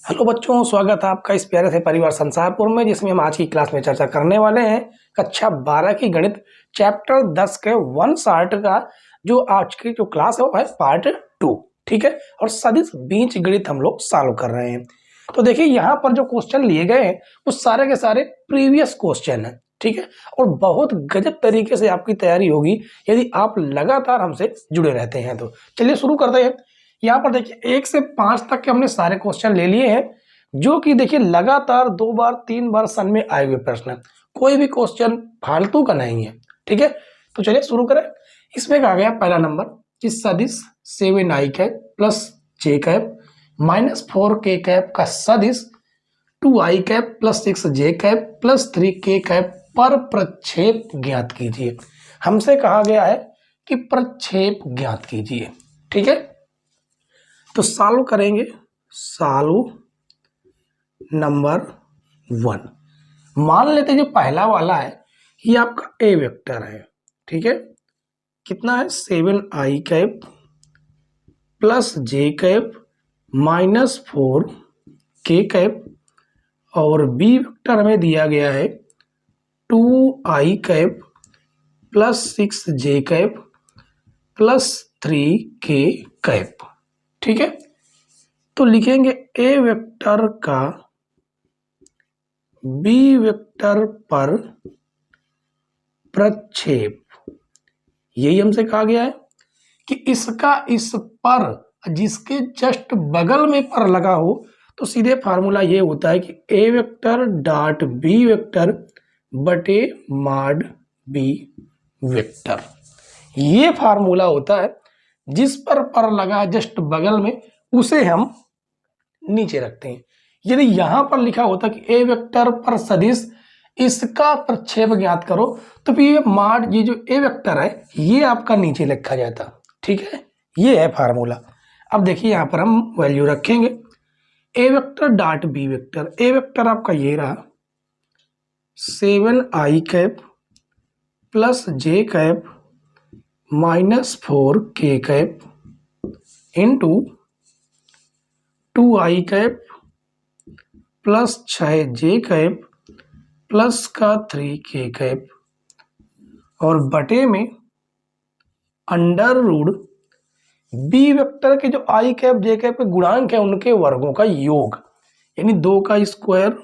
Hello बच्चों, स्वागत है आपका इस प्यारे से परिवार संसारपुर में, जिसमें हम आज की क्लास में चर्चा करने वाले हैं कक्षा 12 की गणित चैप्टर 10 के वन शार्ट का। जो आज की जो क्लास है वो है पार्ट 2। ठीक है, और सदिश बीज गणित हम लोग सॉल्व कर रहे हैं। तो देखिए यहाँ पर जो क्वेश्चन लिए गए हैं वो सारे के सारे प्रीवियस क्वेश्चन है। ठीक है, और बहुत गजब तरीके से आपकी तैयारी होगी यदि आप लगातार हमसे जुड़े रहते हैं। तो चलिए शुरू करते हैं। यहाँ पर देखिए 1 से 5 तक के हमने सारे क्वेश्चन ले लिए हैं, जो कि देखिए लगातार 2 बार 3 बार सन में आए हुए प्रश्न है। कोई भी क्वेश्चन फालतू का नहीं है। ठीक है, तो चलिए शुरू करें। इसमें आ गया पहला नंबर कि सदिश 7i cap plus J cap minus 4k cap का सदिश 2i cap plus 6j cap plus 3k cap पर प्रक्षेप ज्ञात कीजिए। हमसे कहा गया है कि प्रक्षेप ज्ञात कीजिए। ठीक है, तो सॉल्व करेंगे। Solve number 1। मान लेते हैं जो पहला वाला है ये आपका ए वेक्टर है। ठीक है, कितना है 7i cap plus J cap minus 4k cap, और बी वेक्टर हमें दिया गया है 2i cap plus 6j cap plus 3k cap. ठीक है, तो लिखेंगे ए वेक्टर का बी वेक्टर पर प्रक्षेप। यही हमसे कहा गया है कि इसका इस पर जिसके जस्ट बगल में पर लगा हो, तो सीधे फार्मूला ये होता है कि A vector dot B vector बटे मॉड बी वेक्टर। ये फार्मूला होता है। जिस पर लगा है जस्ट बगल में उसे हम नीचे रखते हैं। यदि यहां पर लिखा होता कि ए वेक्टर पर सदिश इसका प्रक्षेप ज्ञात करो, तो फिर ये मॉड ये जो ए वेक्टर है ये आपका नीचे लिखा जाता। ठीक है, ये है फार्मूला। अब देखिए यहां पर हम वैल्यू रखेंगे A vector dot B vector. A vector आपका ये रहा 7i cap plus J cap minus 4k cap into 2i cap plus 6j cap plus का 3k कैप, और बटे में अंडर रूट बी वेक्टर के जो आई कैप जे कैप के गुणांक है उनके वर्गों का योग, यानी 2 का स्क्वायर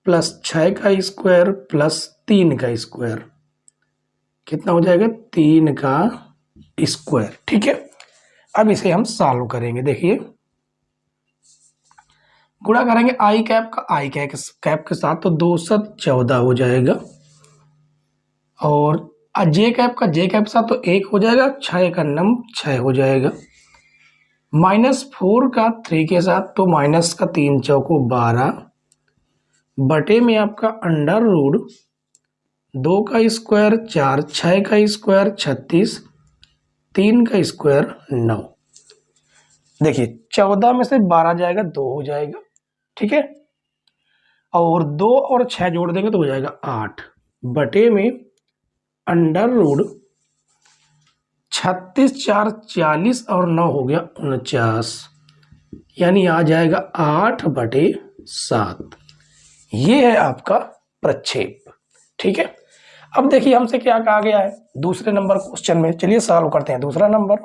प्लस 6 का स्क्वायर प्लस 3 का स्क्वायर, कितना हो जाएगा 3 का स्क्वायर। ठीक है, अब इसे हम सॉल्व करेंगे। देखिए गुणा करेंगे आई कैप का आई कैप के साथ, तो 2 7 14 हो जाएगा, और जे कैप का जे कैप के साथ तो 1 हो जाएगा, 6 का नम 6 हो जाएगा, माइनस 4 का 3 के साथ तो माइनस का 3 चौको 12 बटे में आपका अंडर रूट 2 का स्क्वायर 4, 6 का स्क्वायर 36, 3 का स्क्वायर 9। देखिए 14 में से 12 जाएगा 2 हो जाएगा। ठीक है, और 2 और 6 जोड़ देंगे तो हो जाएगा 8 बटे में अंडर रूट 36 4 40 और 9 हो गया 49, यानी आ जाएगा 8 बटे 7। ये है आपका प्रक्षेप। ठीक है, अब देखिए हमसे क्या कहा गया है दूसरे नंबर क्वेश्चन में। चलिए सॉल्व करते हैं दूसरा number.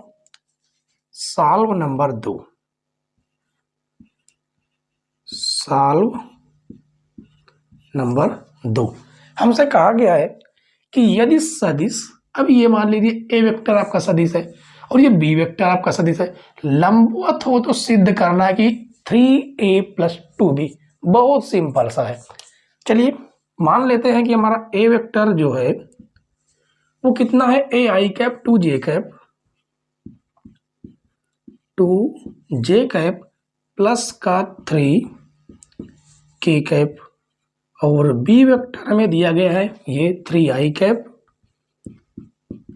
Solve number 2। Solve number 2 हमसे कहा गया है कि यदि सदिश, अब ये मान लीजिए ए वेक्टर आपका सदिश है और ये बी वेक्टर आपका सदिश है, लंबवत हो तो सिद्ध करना है कि 3a प्लस 2b। बहुत सिंपल सा है। चलिए मान लेते हैं कि हमारा ए वेक्टर जो है वो कितना है, A I cap 2j cap 2j cap plus का 3k कैप, और बी वेक्टर हमें दिया गया है ये 3i कैप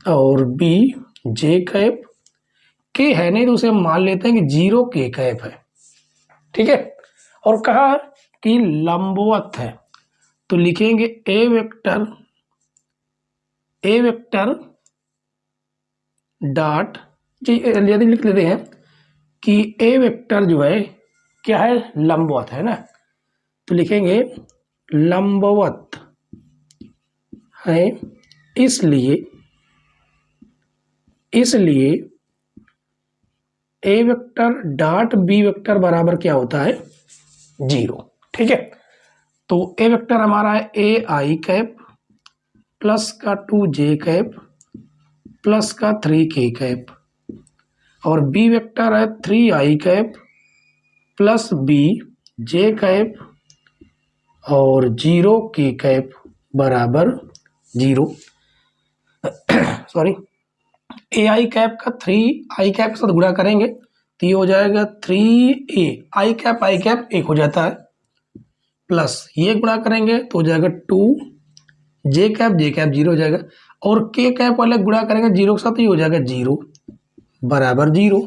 और बी जे कैप, के है नहीं तो उसे हम मान लेते हैं कि 0k कैप है। ठीक है, और कहा कि लंबवत है, तो लिखेंगे ए वेक्टर डॉट, यदि लिख लेते हैं कि ए वेक्टर जो है क्या है, लंबवत है ना, तो लिखेंगे लंबवत है, इसलिए ए वेक्टर डॉट बी वेक्टर बराबर क्या होता है, 0। ठीक है, तो ए वेक्टर हमारा है ए आई कैप प्लस का 2 जे कैप प्लस का 3 के कैप, और बी वेक्टर है 3 I cap plus B J cap और 0 के कैप बराबर 0। सॉरी, ए आई कैप का 3 आई कैप के साथ गुणा करेंगे तो ये हो जाएगा 3 ए आई कैप 1 हो जाता है, प्लस ये गुणा करेंगे तो हो जाएगा 2 जे कैप 0 हो जाएगा, और के कैप वाले गुणा करेंगे 0 के साथ, ये हो जाएगा 0 बराबर 0,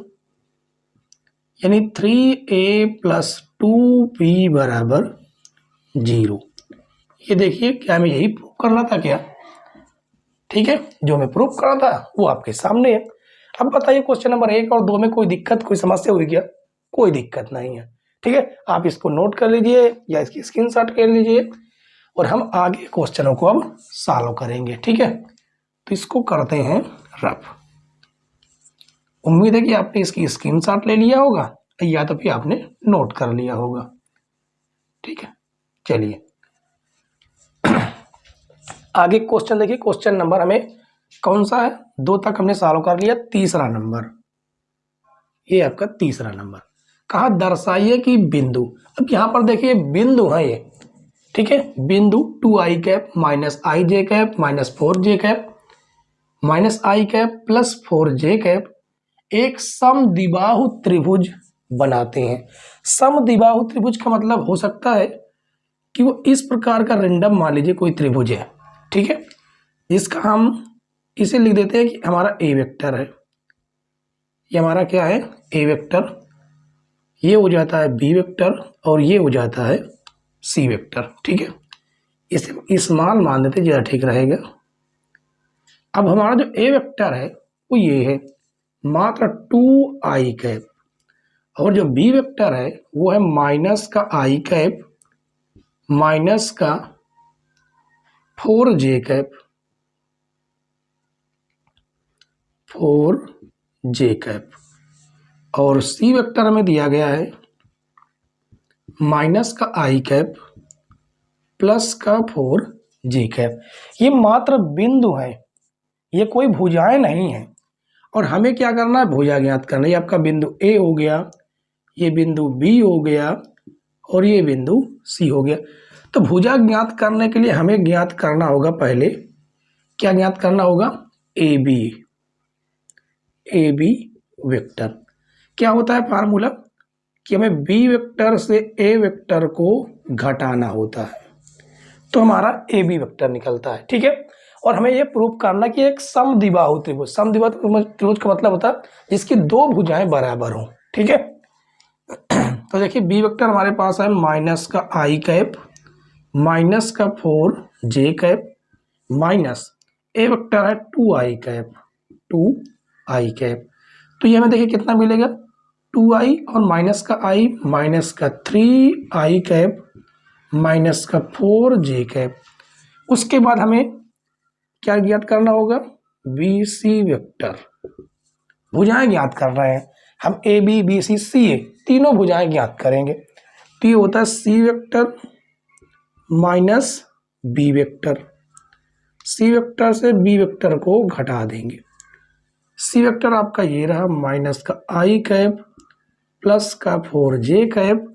यानी 3a प्लस 2b बराबर 0। ये देखिए क्या हमें यही प्रूव करना था क्या, ठीक है, जो हमें प्रूव करना था वो आपके सामने है। अब बताइए क्वेश्चन नंबर 1 और 2 में कोई दिक्कत, कोई समस्या हुई क्या, कोई दिक्कत नहीं है। ठीक है, आप इसको नोट कर लीजिए या इसकी स्क्रीनशॉट कर लीजिए और हम आगे क्वेश्चनों को अब सॉल्व करेंगे। ठीक है, तो इसको करते हैं रफ। उम्मीद है कि आपने इसकी स्क्रीनशॉट ले लिया होगा या तो फिर आपने नोट कर लिया होगा। ठीक है, चलिए आगे क्वेश्चन देखिए। क्वेश्चन नंबर हमें कौन सा है, 2 तक हमने सॉल्व कर लिया, तीसरा नंबर, ये आपका तीसरा नंबर। कहा दर्शाइए कि बिंदु, अब यहां पर देखिए बिंदु है ये, ठीक है, बिंदु 2i cap minus I J cap minus 4j cap minus I cap plus 4j cap एक समद्विबाहु त्रिभुज बनाते हैं। समद्विबाहु त्रिभुज का मतलब हो सकता है कि वो इस प्रकार का रेंडम, मान लीजिए कोई त्रिभुज है, ठीक है, जिसका हम इसे लिख देते हैं कि हमारा ए वेक्टर है, ये हमारा क्या है, ए वेक्टर, ये हो जाता है बी वेक्टर और ये हो जाता है सी वेक्टर। ठीक है, इसे स्मॉल मान देते ज़्यादा ठीक रहेगा। अब हमारा जो ए वेक्टर है वो ये है मात्र 2i कैप, और जो बी वेक्टर है वो है माइनस का आई कैप माइनस का 4j कैप 4j कैप, और सी वेक्टर हमें दिया गया है माइनस का आई कैप प्लस का 4j कैप। ये मात्र बिंदु है, ये कोई भुजाएं नहीं है, और हमें क्या करना है, भुजा ज्ञात करना है। ये आपका बिंदु ए हो गया, ये बिंदु बी हो गया और ये बिंदु सी हो गया। तो भुजा ज्ञात करने के लिए हमें ज्ञात करना होगा, पहले क्या ज्ञात करना होगा, ए बी वेक्टर। क्या होता है फार्मूला कि हमें बी वेक्टर से ए वेक्टर को घटाना होता है, तो हमारा ए बी वेक्टर निकलता है। ठीक है, और हमें यह प्रूव करना कि एक समद्विबाहु त्रिभुज, समद्विबाहु त्रिभुज का मतलब होता है जिसकी 2 भुजाएं बराबर हों। ठीक है, तो देखिए बी वेक्टर हमारे पास है माइनस का आई कैप माइनस का 4j कैप माइनस ए वेक्टर है 2i कैप। तो ये हमें देखिए कितना मिलेगा, 2i और माइनस का i माइनस का 3i कैप माइनस का 4j कैप। उसके बाद हमें क्या ज्ञात करना होगा, बी सी वेक्टर, भुजाएं ज्ञात कर रहे हैं हम, ए बी बी सी सी ए तीनों भुजाएं ज्ञात करेंगे। तो ये होता है C vector minus B vector, C vector से बी वेक्टर को घटा देंगे। सी वेक्टर आपका ये रहा माइनस का आई कैप प्लस का 4j कैप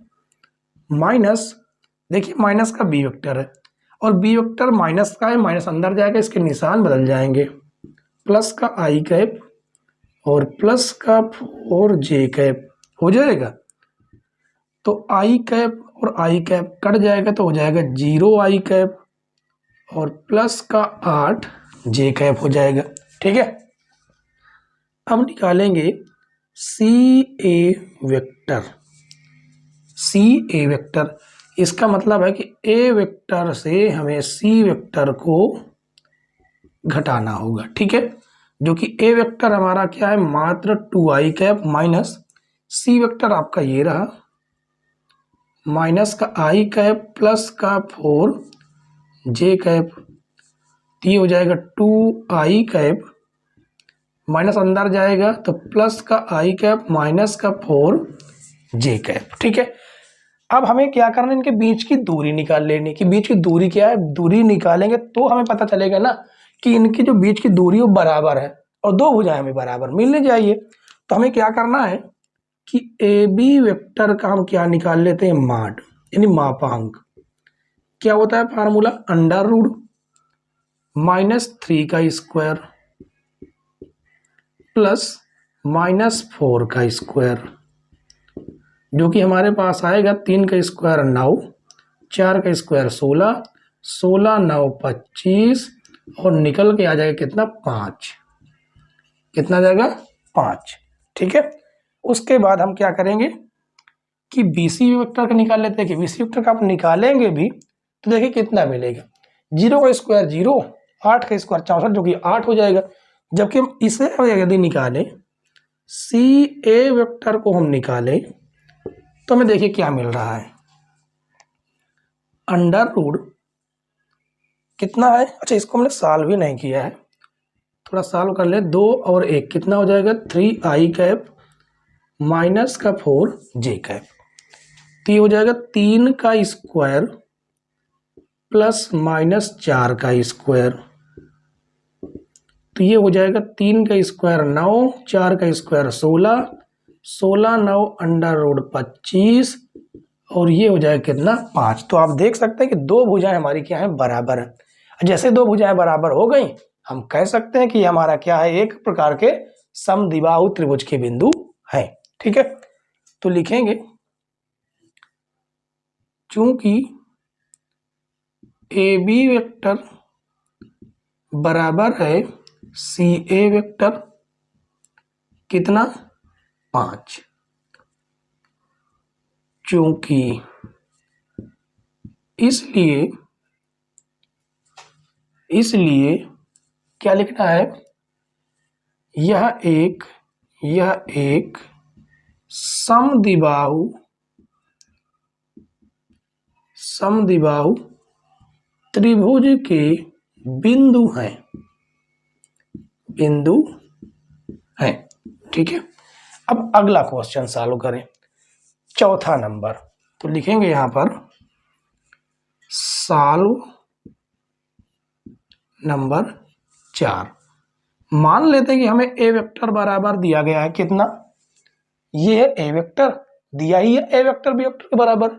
माइनस, देखिए माइनस का बी वेक्टर है और बी वेक्टर माइनस का है, माइनस अंदर जाएगा, इसके निशान बदल जाएंगे, प्लस का आई कैप और प्लस का 4j कैप हो जाएगा। तो आई कैप और आई कैप कट जाएगा तो हो जाएगा 0i कैप और प्लस का 8j कैप हो जाएगा। ठीक है, अब निकालेंगे सी ए वेक्टर। इसका मतलब है कि ए वेक्टर से हमें सी वेक्टर को घटाना होगा। ठीक है, जो कि ए वेक्टर हमारा क्या है, मात्र 2i cap minus C vector आपका ये रहा, माइनस का आई कैप प्लस का 4 जे कैप, तो ये हो जाएगा 2 आई कैप, माइनस अंदर जाएगा तो प्लस का आई कैप माइनस का 4 जे कैप। ठीक है, अब हमें क्या करना है, इनके बीच की दूरी निकाल लेनी, कि बीच की दूरी क्या है, दूरी निकालेंगे तो हमें पता चलेगा ना कि इनकी जो बीच की दूरी वो बराबर है और दो भुजाएं हमें बराबर मिलनी चाहिए। तो हमें क्या करना है कि ए बी वेक्टर का हम क्या निकाल लेते हैं, माड, यानी मापांक। क्या होता है फार्मूला, अंडर रूट -3 का स्क्वायर प्लस -4 का स्क्वायर, जो कि हमारे पास आएगा 3 का स्क्वायर 9, 4 का स्क्वायर 16, 16 9 25 और निकल के आ जाएगा कितना, 5। कितना जाएगा, 5। ठीक है, उसके बाद हम क्या करेंगे कि बीसी वेक्टर का निकाल लेते हैं, कि बीसी वेक्टर का आप निकालेंगे भी तो देखिए कितना मिलेगा, 0 का स्क्वायर 0, 8 का स्क्वायर 64, जो कि 8 हो जाएगा। जबकि हम इसे यदि निकालें, सी ए वेक्टर को हम निकालें तो हमें देखिए क्या मिल रहा है, अंडर रूट कितना है, अच्छा इसको हमने सॉल्व भी नहीं किया है, थोड़ा सॉल्व कर ले, 2 और 1 कितना हो जाएगा, 3 आई कैप माइनस का 4 जे कैप, तो ये हो जाएगा 3 का स्क्वायर प्लस -4 का स्क्वायर, तो ये हो जाएगा 3 का स्क्वायर 9, 4 का स्क्वायर 16, 16 9 अंडर रूट 25 और ये हो जाएगा कितना, 5। तो आप देख सकते हैं कि दो भुजाएं हमारी क्या है, बराबर है। जैसे दो भुजाएं बराबर हो गई, हम कह सकते हैं कि हमारा क्या है, एक प्रकार के समद्विबाहु त्रिभुज के बिंदु है। ठीक है, तो लिखेंगे चूंकि ए बी वेक्टर बराबर है सी ए वेक्टर, कितना, 5, चूंकि इसलिए क्या लिखना है, यह एक समद्विबाहु त्रिभुज के बिंदु हैं। ठीक है, अब अगला क्वेश्चन सॉल्व करें, चौथा नंबर। तो लिखेंगे यहां पर सॉल्व नंबर 4। मान लेते हैं कि हमें ए वेक्टर बराबर दिया गया है, कितना, ये है ए वेक्टर, दिया ही है ए वेक्टर बी वेक्टर के बराबर।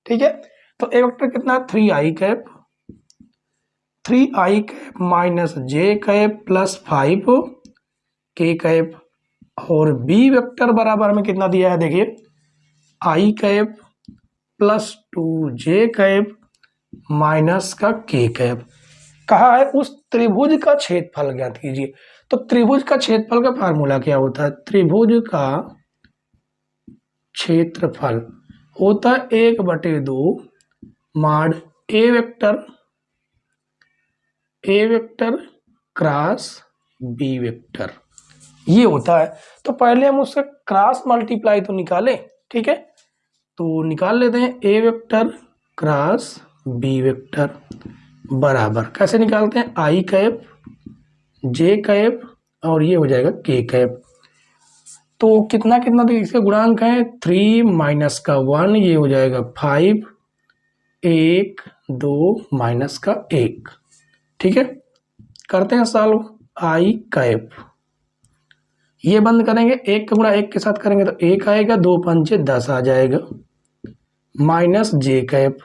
ठीक है, तो ए वेक्टर कितना, 3 I cap minus J cap plus 5 के कैप, और बी वेक्टर बराबर में कितना दिया है, देखिए आई कैप प्लस 2 जे कैप माइनस का के कैप। कहा है उस त्रिभुज का क्षेत्रफल ज्ञात कीजिए। तो त्रिभुज का क्षेत्रफल का फार्मूला क्या होता है, त्रिभुज का क्षेत्रफल होता है 1/2 माड ए वेक्टर क्रॉस बी वेक्टर, ये होता है। तो पहले हम उसका क्रॉस मल्टीप्लाई तो निकालें। ठीक है, तो निकाल लेते हैं, ए वेक्टर क्रॉस बी वेक्टर बराबर, कैसे निकालते हैं, आई कैप जे कैप और ये हो जाएगा के कैप। तो कितना कितना, तो इसके गुणांक है 3 माइनस का 1, ये हो जाएगा 5, 1 2 माइनस का 1। ठीक है, करते हैं सॉल्व, आई कैप ये बंद करेंगे, 1 का गुणा 1 के साथ करेंगे तो 1 आएगा, 2 पंचे 10 आ जाएगा, माइनस जे कैप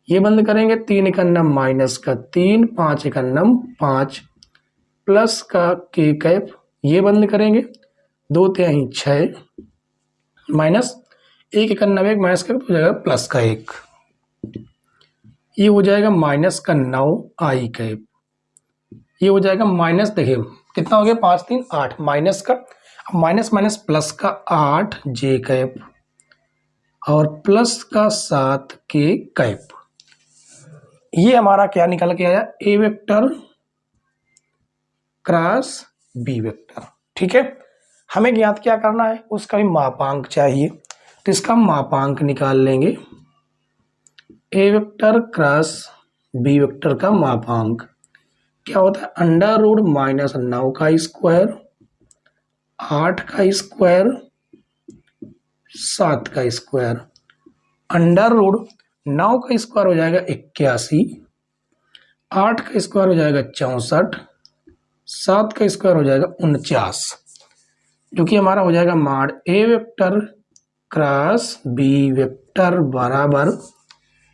ये बंद करेंगे, 3 एकन्नम माइनस का 3, 5 एकन्नम 5 प्लस का के कैप ये बंद करेंगे, 2 तिहाई 6 माइनस 1 एकन्नम 1 माइनस का हो जाएगा प्लस का 1, ये हो जाएगा माइनस का 9 आई कैप, ये हो जाएगा माइनस, देखिए कितना हो गया, 5 3 8 माइनस का माइनस माइनस प्लस का 8 जे कैप और प्लस का 7 के कैप। ये हमारा क्या निकल के आया, ए वेक्टर क्रॉस बी वेक्टर। ठीक है, हमें ज्ञात क्या करना है, उसका भी मापांक चाहिए। तो इसका मापांक निकाल लेंगे, ए वेक्टर क्रॉस बी वेक्टर का मापांक क्या होता है, अंडर रूट -9 का स्क्वायर, 8 का स्क्वायर, 7 का स्क्वायर। अंडर रूट 9 का स्क्वायर हो जाएगा 81, 8 का स्क्वायर हो जाएगा 64, 7 का स्क्वायर हो जाएगा 49, जो कि हमारा हो जाएगा माड ए वेक्टर क्रॉस बी वेक्टर बराबर,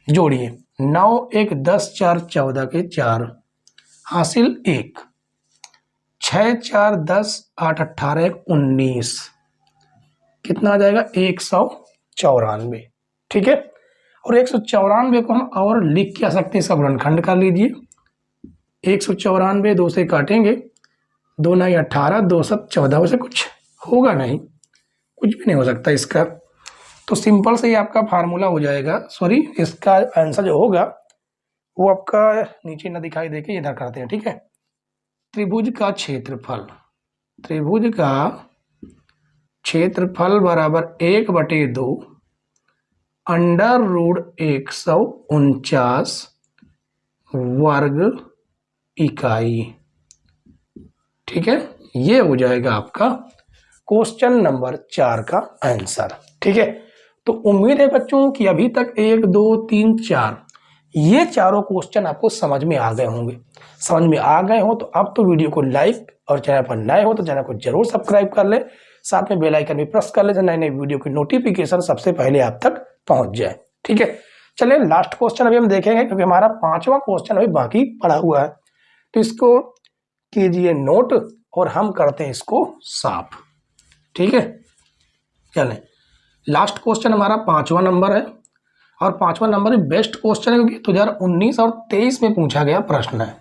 जोड़िए 9 1 10 4 14 के 4 हासिल 1, 6 4 10 8 18 1 19, कितना आ जाएगा 194। ठीक है, और 194 को हम और लिख क्या सकते हैं, इसका गुणनखंड कर लीजिए। 194 2 से काटेंगे, 2 9 18, 2 7 14 से कुछ होगा नहीं, कुछ भी नहीं हो सकता इसका। तो सिंपल से ही आपका फार्मूला हो जाएगा, सॉरी इसका आंसर जो होगा वो आपका नीचे ना दिखाई देके इधर करते हैं। ठीक है, त्रिभुज का क्षेत्रफल, त्रिभुज का क्षेत्रफल बराबर 1/2 अंडर रूट 149 वर्ग इकाई। ठीक है, ये हो जाएगा आपका क्वेश्चन नंबर 4 का आंसर। ठीक है, तो उम्मीद है बच्चों कि अभी तक 1 2 3 4 ये चारों क्वेश्चन आपको समझ में आ गए होंगे। समझ में आ गए हो तो अब तो वीडियो को लाइक, और चैनल पर नए हो तो चैनल को जरूर सब्सक्राइब कर ले, साथ में बेल आइकन भी प्रेस कर ले, नए नए वीडियो की नोटिफिकेशन सबसे पहले आप तक पहुंच जाए। ठीक है, चलिए लास्ट क्वेश्चन अभी हम देखेंगे, क्योंकि हमारा 5वां क्वेश्चन अभी बाकी पड़ा हुआ है। तो इसको कीजिए नोट और हम करते हैं इसको साफ। ठीक है, चलें, लास्ट क्वेश्चन हमारा 5वां नंबर है, और 5वां नंबर भी बेस्ट क्वेश्चन है, क्योंकि 2019 और 23 में पूछा गया प्रश्न है,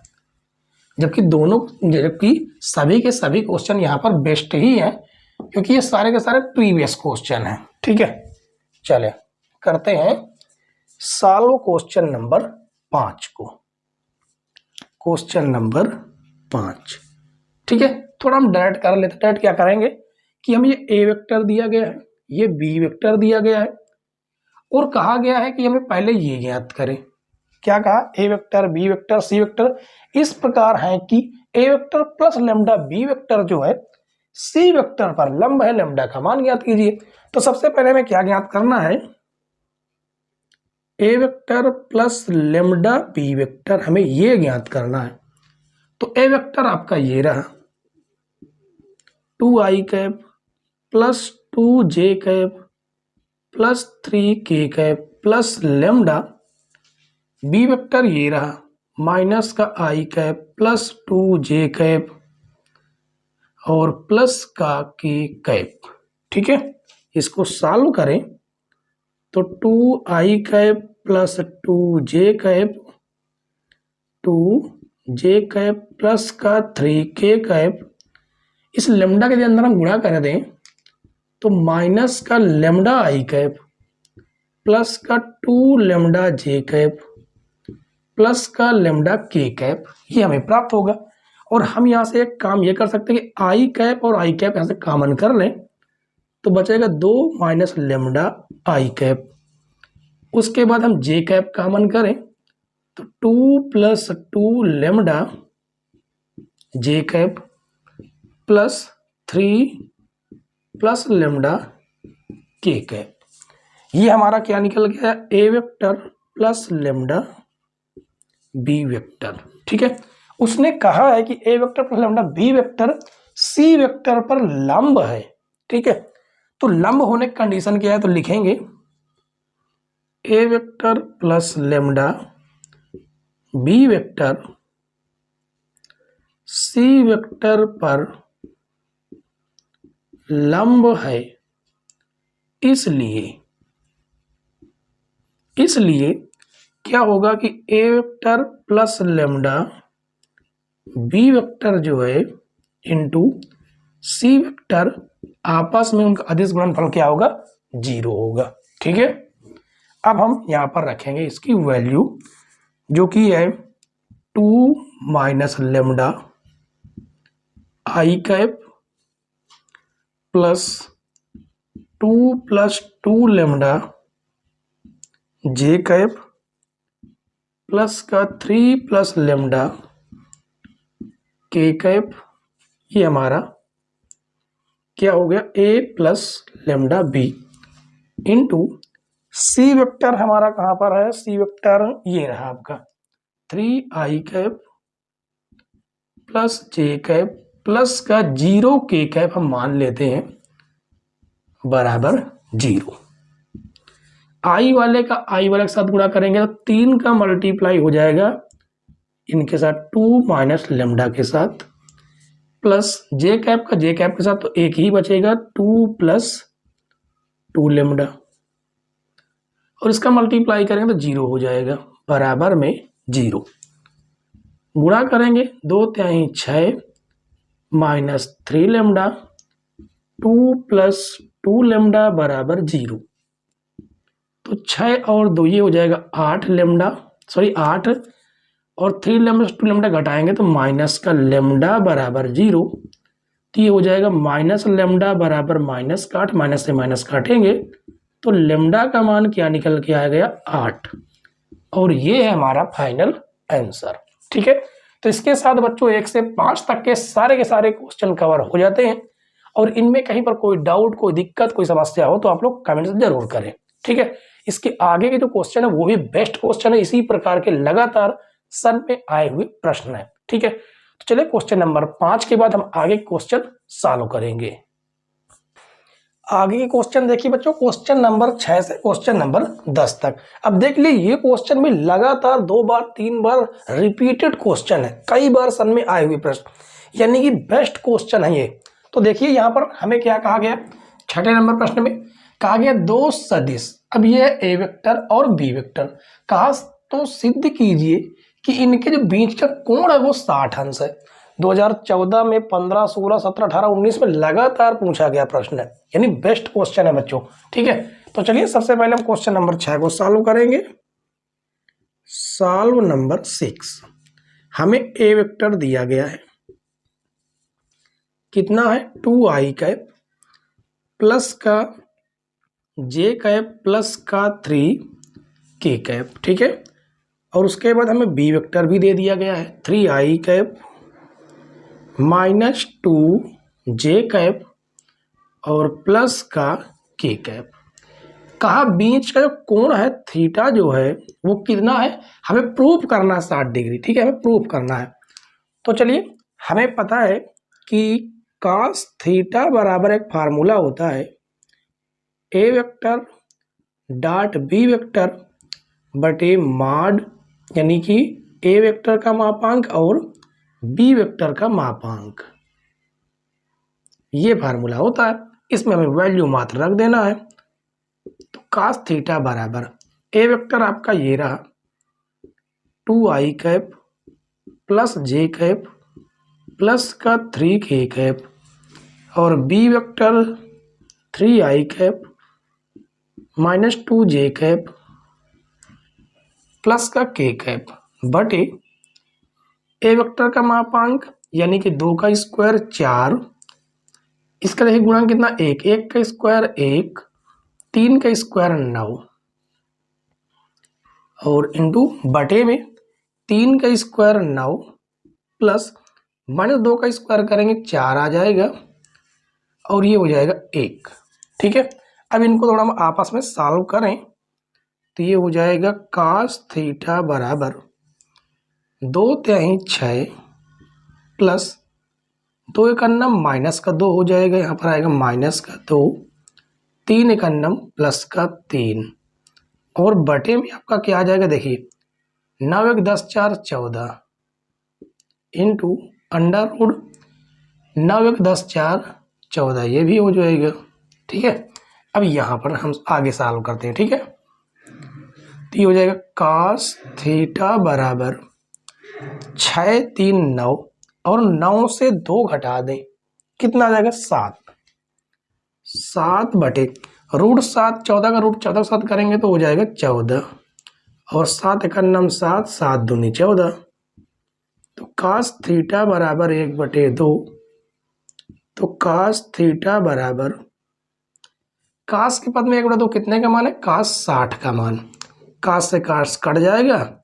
जबकि सभी के सभी क्वेश्चन यहाँ पर बेस्ट ही हैं, क्योंकि ये सारे के सारे प्रीवियस क्वेश्चन हैं। ठीक है, चले करते हैं सॉल्व क्वेश्चन नंबर 5 को, क्वेश्चन नंबर 5। ठीक है, थोड़ा हम डायरेक्ट कर लेते हैं। डायरेक्ट क्या करेंगे कि हम ये ए वेक्टर दिया गया है, ये बी वेक्टर दिया गया है, और कहा गया है कि हमें पहले ये ज्ञात करें। क्या कहा, A vector B vector C vector इस प्रकार है कि A vector plus lambda B vector जो है सी वेक्टर पर लंब है, लेमडा का मान ज्ञात कीजिए। तो सबसे पहले हमें क्या ज्ञात करना है, A vector plus lambda B vector हमें ये ज्ञात करना है। तो ए वेक्टर आपका ये रहा 2i cap plus 2j cap plus 3k plus lambda, B vector ये रहा माइनस का i cap plus 2j cap और प्लस का k कैप। ठीक है, इसको सॉल्व करें तो 2i cap plus 2j cap, 2j cap plus का 3k कैप, इस लेमडा के अंदर हम गुणा कर दें तो माइनस का लेमडा आई कैप प्लस का 2 लेमडा जे कैप प्लस का लेमडा के कैप, ये हमें प्राप्त होगा। और हम यहाँ से एक काम ये कर सकते हैं कि आई कैप और आई कैप यहाँ से कॉमन कर लें तो बचेगा 2 माइनस लेमडा आई कैप। उसके बाद हम जे कैप कॉमन करें तो 2 plus 2 lambda J cap plus 3 plus lambda K cap. ये हमारा क्या निकल गया, A vector plus lambda B vector. ठीक है, उसने कहा है कि A vector plus lambda B vector C vector पर लंब है। ठीक है, तो लंब होने की कंडीशन क्या है, तो लिखेंगे A vector plus lambda B vector C vector पर लंब है, इसलिए क्या होगा कि A vector plus lambda B vector जो है इंटू सी वेक्टर, आपस में उनका अदिश गुणनफल क्या होगा, 0 होगा। ठीक है, अब हम यहां पर रखेंगे इसकी वैल्यू जो कि है 2 minus lambda I cap plus 2 lambda J cap plus का 3 लेमडा के कैप, ये हमारा क्या हो गया ए plus lambda B into C vector हमारा कहाँ पर है, सी वेक्टर ये रहा आपका 3i cap plus J cap plus का 0 के कैप हम मान लेते हैं बराबर 0। आई वाले के साथ गुणा करेंगे तो 3 का मल्टीप्लाई हो जाएगा इनके साथ 2 माइनस लेमडा के साथ प्लस जे कैप के साथ तो एक ही बचेगा 2 प्लस 2 लेमडा और इसका मल्टीप्लाई करेंगे तो 0 हो जाएगा बराबर में 0। गुणा करेंगे 2 तिहाई 6 माइनस 3 लेमडा 2 प्लस 2 लेमडा बराबर 0। तो 6 और 2 ये हो जाएगा 8 लेमडा, सॉरी 8 और 3 लेमडा 2 लेमडा घटाएंगे तो माइनस का लेमडा बराबर 0। तो ये हो जाएगा माइनस लेमडा बराबर माइनस का 8, माइनस से माइनस काटेंगे तो लेमडा का मान क्या निकल के आ गया 8 और ये है हमारा फाइनल आंसर। ठीक है, तो इसके साथ बच्चों 1 से 5 तक के सारे क्वेश्चन कवर हो जाते हैं और इनमें कहीं पर कोई डाउट, कोई दिक्कत, कोई समस्या हो तो आप लोग कमेंट जरूर करें। ठीक है, इसके आगे के जो क्वेश्चन है वो भी बेस्ट क्वेश्चन है, इसी प्रकार के लगातार सन में आए हुए प्रश्न है। ठीक है, तो चलिए क्वेश्चन नंबर 5 के बाद हम आगे क्वेश्चन सॉल्व करेंगे। आगे के क्वेश्चन देखिए बच्चों, क्वेश्चन नंबर 6 से क्वेश्चन नंबर 10 तक। अब देख लीजिए ये क्वेश्चन में लगातार 2 बार 3 बार रिपीटेड क्वेश्चन है, कई बार सन में आए हुए प्रश्न, यानी कि बेस्ट क्वेश्चन है ये। तो देखिए यहाँ पर हमें क्या कहा गया, 6 नंबर प्रश्न में कहा गया दो सदिश, अब ये ए वेक्टर और बी वेक्टर, कहा तो सिद्ध कीजिए कि इनके जो बीच का कोण है वो 60 अंश है। 2014 में 15, 16, 17, 18, 19 में लगातार पूछा गया प्रश्न है, यानी बेस्ट क्वेश्चन है बच्चों। ठीक है, तो चलिए सबसे पहले हम क्वेश्चन नंबर 6 को सॉल्व करेंगे। सॉल्व नंबर 6, हमें ए वेक्टर दिया गया है, कितना है 2i कैप प्लस का जे कैप प्लस का 3k कैप। ठीक है, और उसके बाद हमें बी वेक्टर भी दे दिया गया है 3i cap minus 2j cap और प्लस का k कैप। कहा बीच का जो कोण है थीटा जो है वो कितना है, हमें प्रूफ करना 60 डिग्री। ठीक है, हमें प्रूफ करना है। तो चलिए हमें पता है कि cos थीटा बराबर एक फार्मूला होता है A vector dot B vector बटे मॉड, यानी कि ए वेक्टर का मापांक और बी वेक्टर का मापांक, ये फार्मूला होता है। इसमें हमें वैल्यू मात्र रख देना है। तो cos थीटा बराबर ए वेक्टर आपका ये रहा 2i cap plus J cap plus का 3k कैप और B vector 3i cap minus 2j cap plus का k कैप बटे ए वेक्टर का मापांक यानी कि 2 का स्क्वायर 4, इसका देखिए गुणा कितना 1, 1 का स्क्वायर 1, 3 का स्क्वायर 9 और इंटू बटे में 3 का स्क्वायर 9 प्लस माइनस 2 का स्क्वायर करेंगे 4 आ जाएगा और ये हो जाएगा 1। ठीक है, अब इनको थोड़ा हम आपस में सॉल्व करें तो ये हो जाएगा cos थीटा बराबर 2 तिहाई 6 प्लस 2 एक अन्नम माइनस का 2 हो जाएगा, यहाँ पर आएगा माइनस का 2, 3 एक अन्नम प्लस का 3 और बटे में आपका क्या आ जाएगा, देखिए 9 एक 10 4 14 इंटू अंडर रूट 9 एक 10 4 14, ये भी हो जाएगा। ठीक है, अब यहाँ पर हम आगे सॉल्व करते हैं। ठीक है, तो ये हो जाएगा cos थीटा बराबर 6 3 9 और 9 से 2 घटा दें, कितना आ जाएगा 7, 7 बटे रूट 7, 14 का रूट 14 के साथ करेंगे तो हो जाएगा 14 और 7 एक अन्नम 7, 7 दूनी 14। तो cos थीटा बराबर 1/2, तो cos थीटा बराबर cos के पद में 1/2 कितने का मान है? cos 60 का मान। cos से cos कट जाएगा,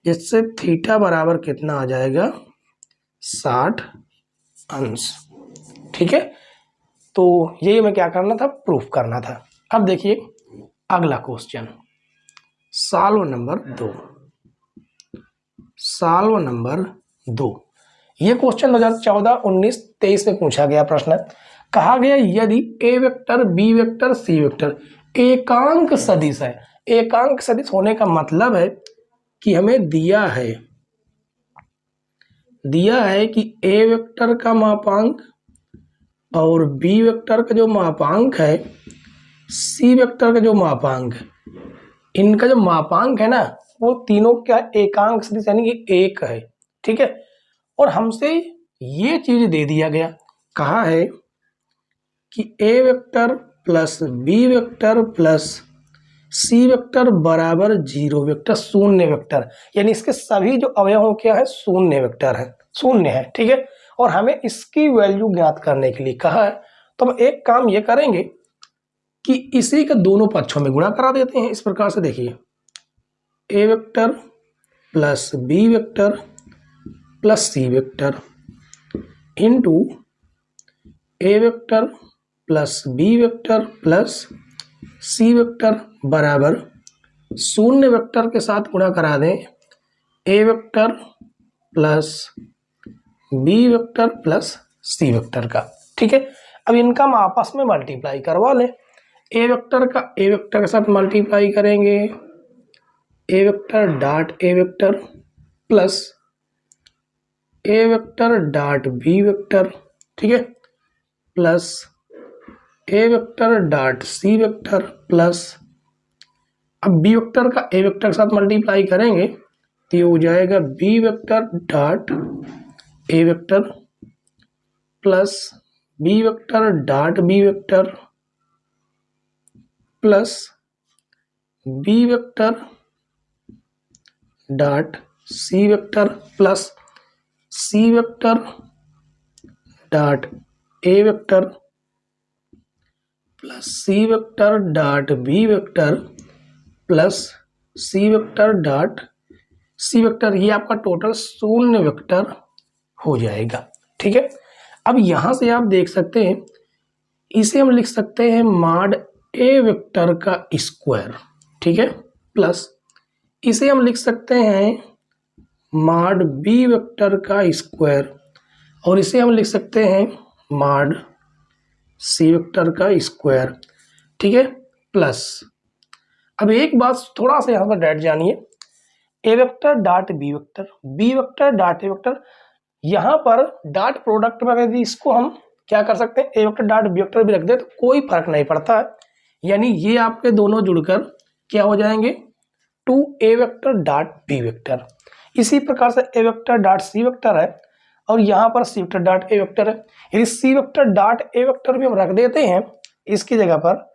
जिससे थीटा बराबर कितना आ जाएगा? 60 अंश। ठीक है, तो ये मैं क्या करना था? प्रूफ करना था। अब देखिए अगला question, solve number 2। Solve number 2, ये क्वेश्चन 2014, 19, 23 में पूछा गया प्रश्न। कहा गया यदि ए vector, B vector, C vector एकांक सदिश है। एकांक सदिश होने का मतलब है कि हमें दिया है कि ए वेक्टर का मापांक और बी वेक्टर का जो मापांक है, सी वेक्टर का जो मापांक है, इनका जो मापांक है ना, वो तीनों क्या एकांक सदिश यानी कि एक है। ठीक है, और हमसे ये चीज दे दिया गया, कहा है कि A vector plus B vector plus C vector बराबर 0 वेक्टर, शून्य वेक्टर, यानी इसके सभी जो अवयव क्या है? शून्य वेक्टर है, शून्य है। ठीक है, और हमें इसकी वैल्यू ज्ञात करने के लिए कहा है। तो हम एक काम ये करेंगे कि इसी के दोनों पक्षों में गुणा करा देते हैं। इस प्रकार से देखिए, A vector plus B vector plus C vector into A vector plus B vector plus C vector बराबर शून्य वेक्टर के साथ गुणा करा दें, A vector plus B vector plus C vector का। ठीक है, अब इनका हम आपस में मल्टीप्लाई करवा लें। ए वेक्टर का ए वेक्टर के साथ मल्टीप्लाई करेंगे, A vector dot A vector plus A vector dot B vector, ठीक है, plus A vector dot C vector plus, अब बी वेक्टर का ए वेक्टर के साथ मल्टीप्लाई करेंगे तो ये हो जाएगा B vector dot A vector plus B vector dot B vector plus B vector dot C vector plus C vector dot A vector plus C vector dot B vector plus C vector dot C vector. ये आपका total शून्य vector हो जाएगा। ठीक है, अब यहां से आप देख सकते हैं, इसे हम लिख सकते हैं मॉड ए वेक्टर का स्क्वायर। ठीक है, प्लस इसे हम लिख सकते हैं मॉड बी वेक्टर का स्क्वायर, और इसे हम लिख सकते हैं मॉड सी वेक्टर का स्क्वायर। ठीक है, प्लस अब एक बात थोड़ा सा यहाँ पर डैट जानिए, A vector dot B vector, B vector dot A vector, यहाँ पर डॉट प्रोडक्ट में यदि इसको हम क्या कर सकते हैं, ए वेक्टर डॉट बी वेक्टर भी रख दे तो कोई फर्क नहीं पड़ता है, यानी ये आपके दोनों जुड़कर क्या हो जाएंगे, 2 ए वेक्टर डॉट बी वेक्टर। इसी प्रकार से A vector dot C vector है और यहाँ पर सी वेक्टर डॉट ए वेक्टर है, यदि सी वेक्टर डॉट ए वेक्टर भी हम रख देते हैं इसकी जगह पर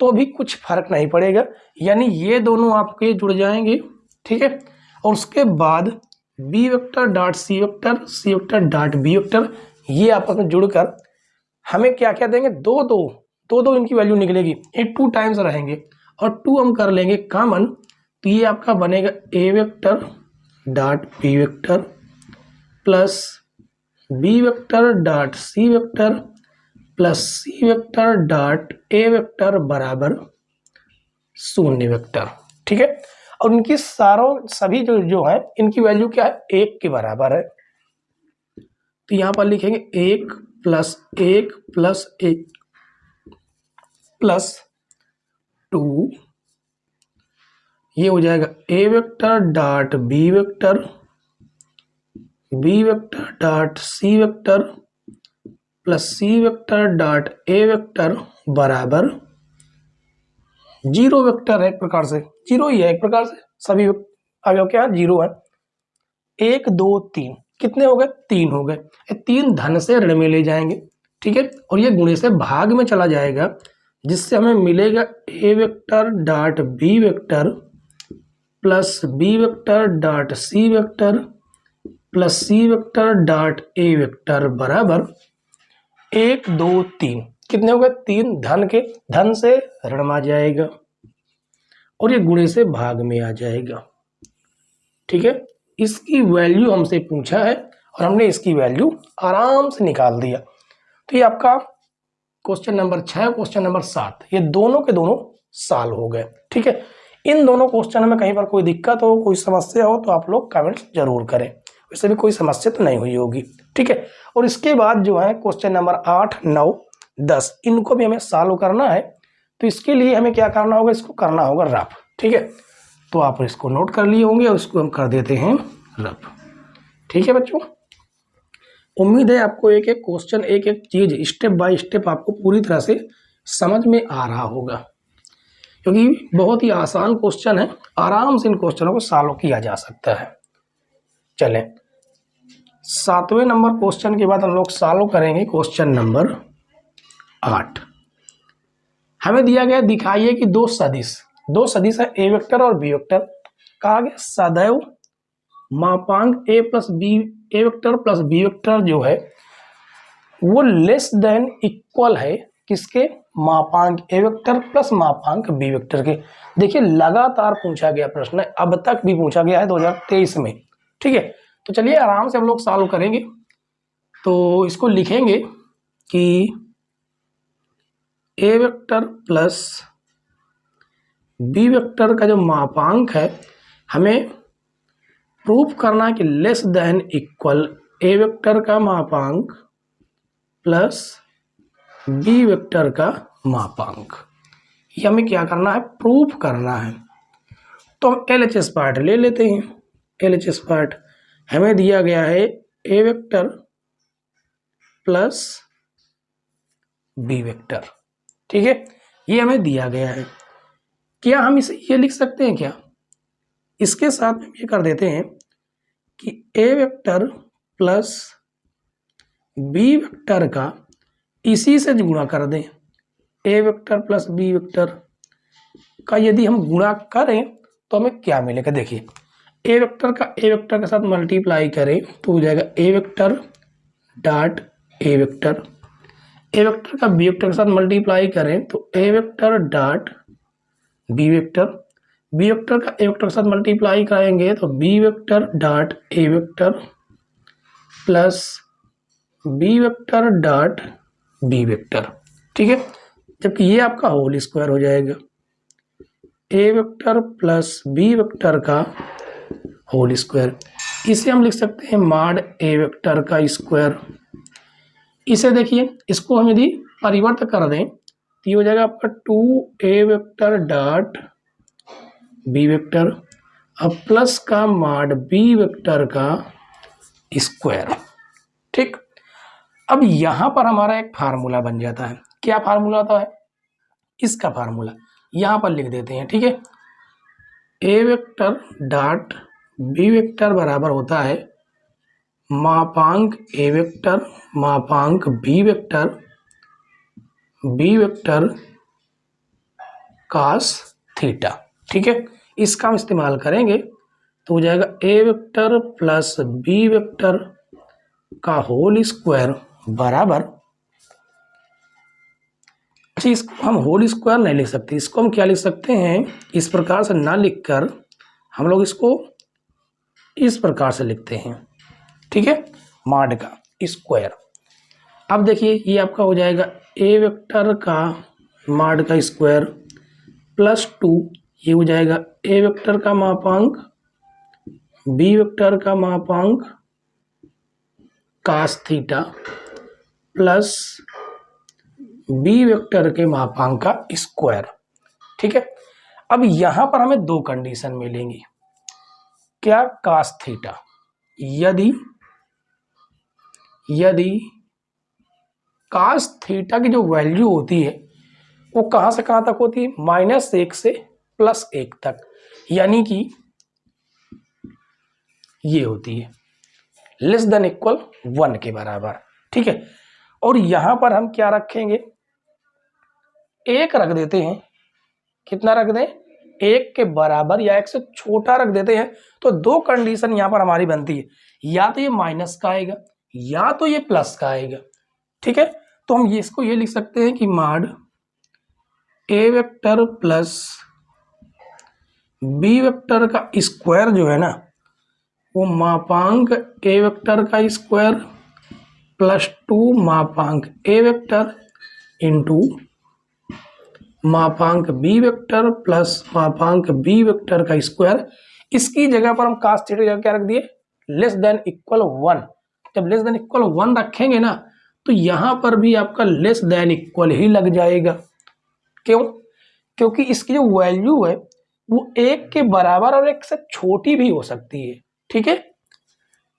तो भी कुछ फर्क नहीं पड़ेगा, यानी ये दोनों आपके जुड़ जाएंगे। ठीक है, और उसके बाद B vector dot C vector dot B vector, ये आपस में जुड़कर हमें क्या क्या देंगे, दो इनकी वैल्यू निकलेगी, ये 2 टाइम्स रहेंगे और 2 हम कर लेंगे कॉमन, तो ये आपका बनेगा A vector dot B vector plus B vector dot C vector plus C vector dot A vector बराबर शून्य वेक्टर। ठीक है, और इनकी सभी जो है इनकी वैल्यू क्या है, 1 के बराबर है, तो यहां पर लिखेंगे 1 प्लस 1 प्लस 1 प्लस 2, ये हो जाएगा A vector dot B vector dot C vector plus C vector dot A vector बराबर 0 वेक्टर है। एक प्रकार से 0 ही है, एक प्रकार से सभी अवयव क्या है, 0 है। 1 2 3 कितने हो गए, 3 हो गए, 3 धन से ऋण में ले जाएंगे। ठीक है, और ये गुणे से भाग में चला जाएगा, जिससे हमें मिलेगा A vector dot B vector plus B vector dot C vector plus C vector dot A vector बराबर 1 2 3 कितने हो गए 3 धन के, धन से ऋण आ जाएगा और ये गुणे से भाग में आ जाएगा। ठीक है, इसकी वैल्यू हमसे पूछा है और हमने इसकी वैल्यू आराम से निकाल दिया। तो ये आपका क्वेश्चन नंबर 6, क्वेश्चन नंबर 7, ये दोनों के दोनों साल हो गए। ठीक है, इन दोनों क्वेश्चन में कहीं पर कोई दिक्कत हो, कोई समस्या हो तो आप लोग कमेंट्स जरूर करें। वैसे भी कोई समस्या तो नहीं हुई होगी। ठीक है, और इसके बाद जो है क्वेश्चन नंबर 8, 9, 10 इनको भी हमें सॉल्व करना है। तो इसके लिए हमें क्या करना होगा, इसको करना होगा रफ। ठीक है, तो आप इसको नोट कर लिए होंगे और इसको हम कर देते हैं रफ। ठीक है बच्चों, उम्मीद है आपको एक एक क्वेश्चन, एक एक चीज स्टेप बाय स्टेप आपको पूरी तरह से समझ में आ रहा होगा, क्योंकि बहुत ही आसान क्वेश्चन है, आराम से इन क्वेश्चनों को सॉल्व किया जा सकता है। चलें, 7वें नंबर क्वेश्चन के बाद हम लोग सॉल्व करेंगे क्वेश्चन नंबर 8। हमें दिया गया, दिखाइए कि दो सदिश है ए वेक्टर और बी वेक्टर। कहा गया सदैव मापांक A vector plus B vector जो है वो लेस देन इक्वल है किसके, मापांक ए वेक्टर प्लस मापांक बी वेक्टर के। देखिए लगातार पूछा गया प्रश्न है, अब तक भी पूछा गया है 2023 में। ठीक है, तो चलिए आराम से हम लोग सॉल्व करेंगे। तो इसको लिखेंगे कि A vector plus B vector का जो मापांक है हमें प्रूफ करना है कि लेस देन इक्वल ए वेक्टर का मापांक प्लस बी वेक्टर का मापांक। ये हमें क्या करना है, प्रूफ करना है। तो हम LHS पार्ट ले लेते हैं। LHS पार्ट हमें दिया गया है A vector plus B vector. ठीक है, ये हमें दिया गया है। क्या हम इसे ये लिख सकते हैं क्या, इसके साथ हम ये कर देते हैं कि A vector plus B vector का इसी से गुणा कर दें। A vector plus B vector का यदि हम गुणा करें तो हमें क्या मिलेगा, देखिए ए वेक्टर का ए वेक्टर के साथ मल्टीप्लाई करें तो हो जाएगा A vector dot A vector. A vector का बी वेक्टर के साथ मल्टीप्लाई करें तो A vector dot B vector. B vector का ए वेक्टर के साथ मल्टीप्लाई करेंगे तो B vector dot A vector plus B vector dot B vector. ठीक है, जबकि ये आपका होल स्क्वायर हो जाएगा, A vector plus B vector का होल स्क्वायर। इसे हम लिख सकते हैं मॉड ए वेक्टर का स्क्वायर। इसे देखिए, इसको हम यदि परिवर्तित कर दें तो ये हो जाएगा आपका 2a vector dot B vector अब प्लस का मॉड बी वेक्टर का स्क्वायर। ठीक, अब यहां पर हमारा एक फार्मूला बन जाता है। क्या फार्मूला होता है, इसका फार्मूला यहां पर लिख देते हैं। ठीक है, A vector dot B vector बराबर होता है मापांक ए वेक्टर मापांक बी वेक्टर कास थीटा। ठीक है, इसका हम इस्तेमाल करेंगे तो हो जाएगा A vector plus B vector का होल स्क्वायर बराबर, अच्छा इसको हम होल स्क्वायर नहीं लिख सकते, इसको हम क्या लिख सकते हैं, इस प्रकार से ना लिखकर हम लोग इसको इस प्रकार से लिखते हैं। ठीक है, मॉड का स्क्वायर। अब देखिए ये आपका हो जाएगा ए वेक्टर का मॉड का स्क्वायर प्लस 2, ये हो जाएगा ए वेक्टर का मापांक बी वेक्टर का मापांक cos theta plus B vector के मापांक का स्क्वायर। ठीक है, अब यहां पर हमें दो कंडीशन मिलेंगी। क्या, कास थीटा, यदि कास थीटा की जो वैल्यू होती है वो कहां से कहां तक होती है, -1 से +1 तक, यानी कि ये होती है लेस देन इक्वल 1 के बराबर। ठीक है, और यहां पर हम क्या रखेंगे, 1 रख देते हैं। कितना रख दें, 1 के बराबर या 1 से छोटा रख देते हैं। तो दो कंडीशन यहां पर हमारी बनती है, या तो ये माइनस का आएगा या तो ये प्लस का आएगा। ठीक है, तो हम इसको ये लिख सकते हैं कि mod A vector plus B vector का स्क्वायर जो है ना, वो मापांक ए वेक्टर का स्क्वायर प्लस 2 मापांक ए वेक्टर इंटू मापांक बी वेक्टर प्लस मापांक बी वेक्टर का स्क्वायर। इसकी जगह पर हम कास थीटा की जगह क्या रख दिए, लेस देन इक्वल 1। जब लेस देन इक्वल 1 रखेंगे ना, तो यहां पर भी आपका लेस देन इक्वल ही लग जाएगा। क्यों? क्योंकि इसकी जो वैल्यू है वो 1 के बराबर और 1 से छोटी भी हो सकती है। ठीक है,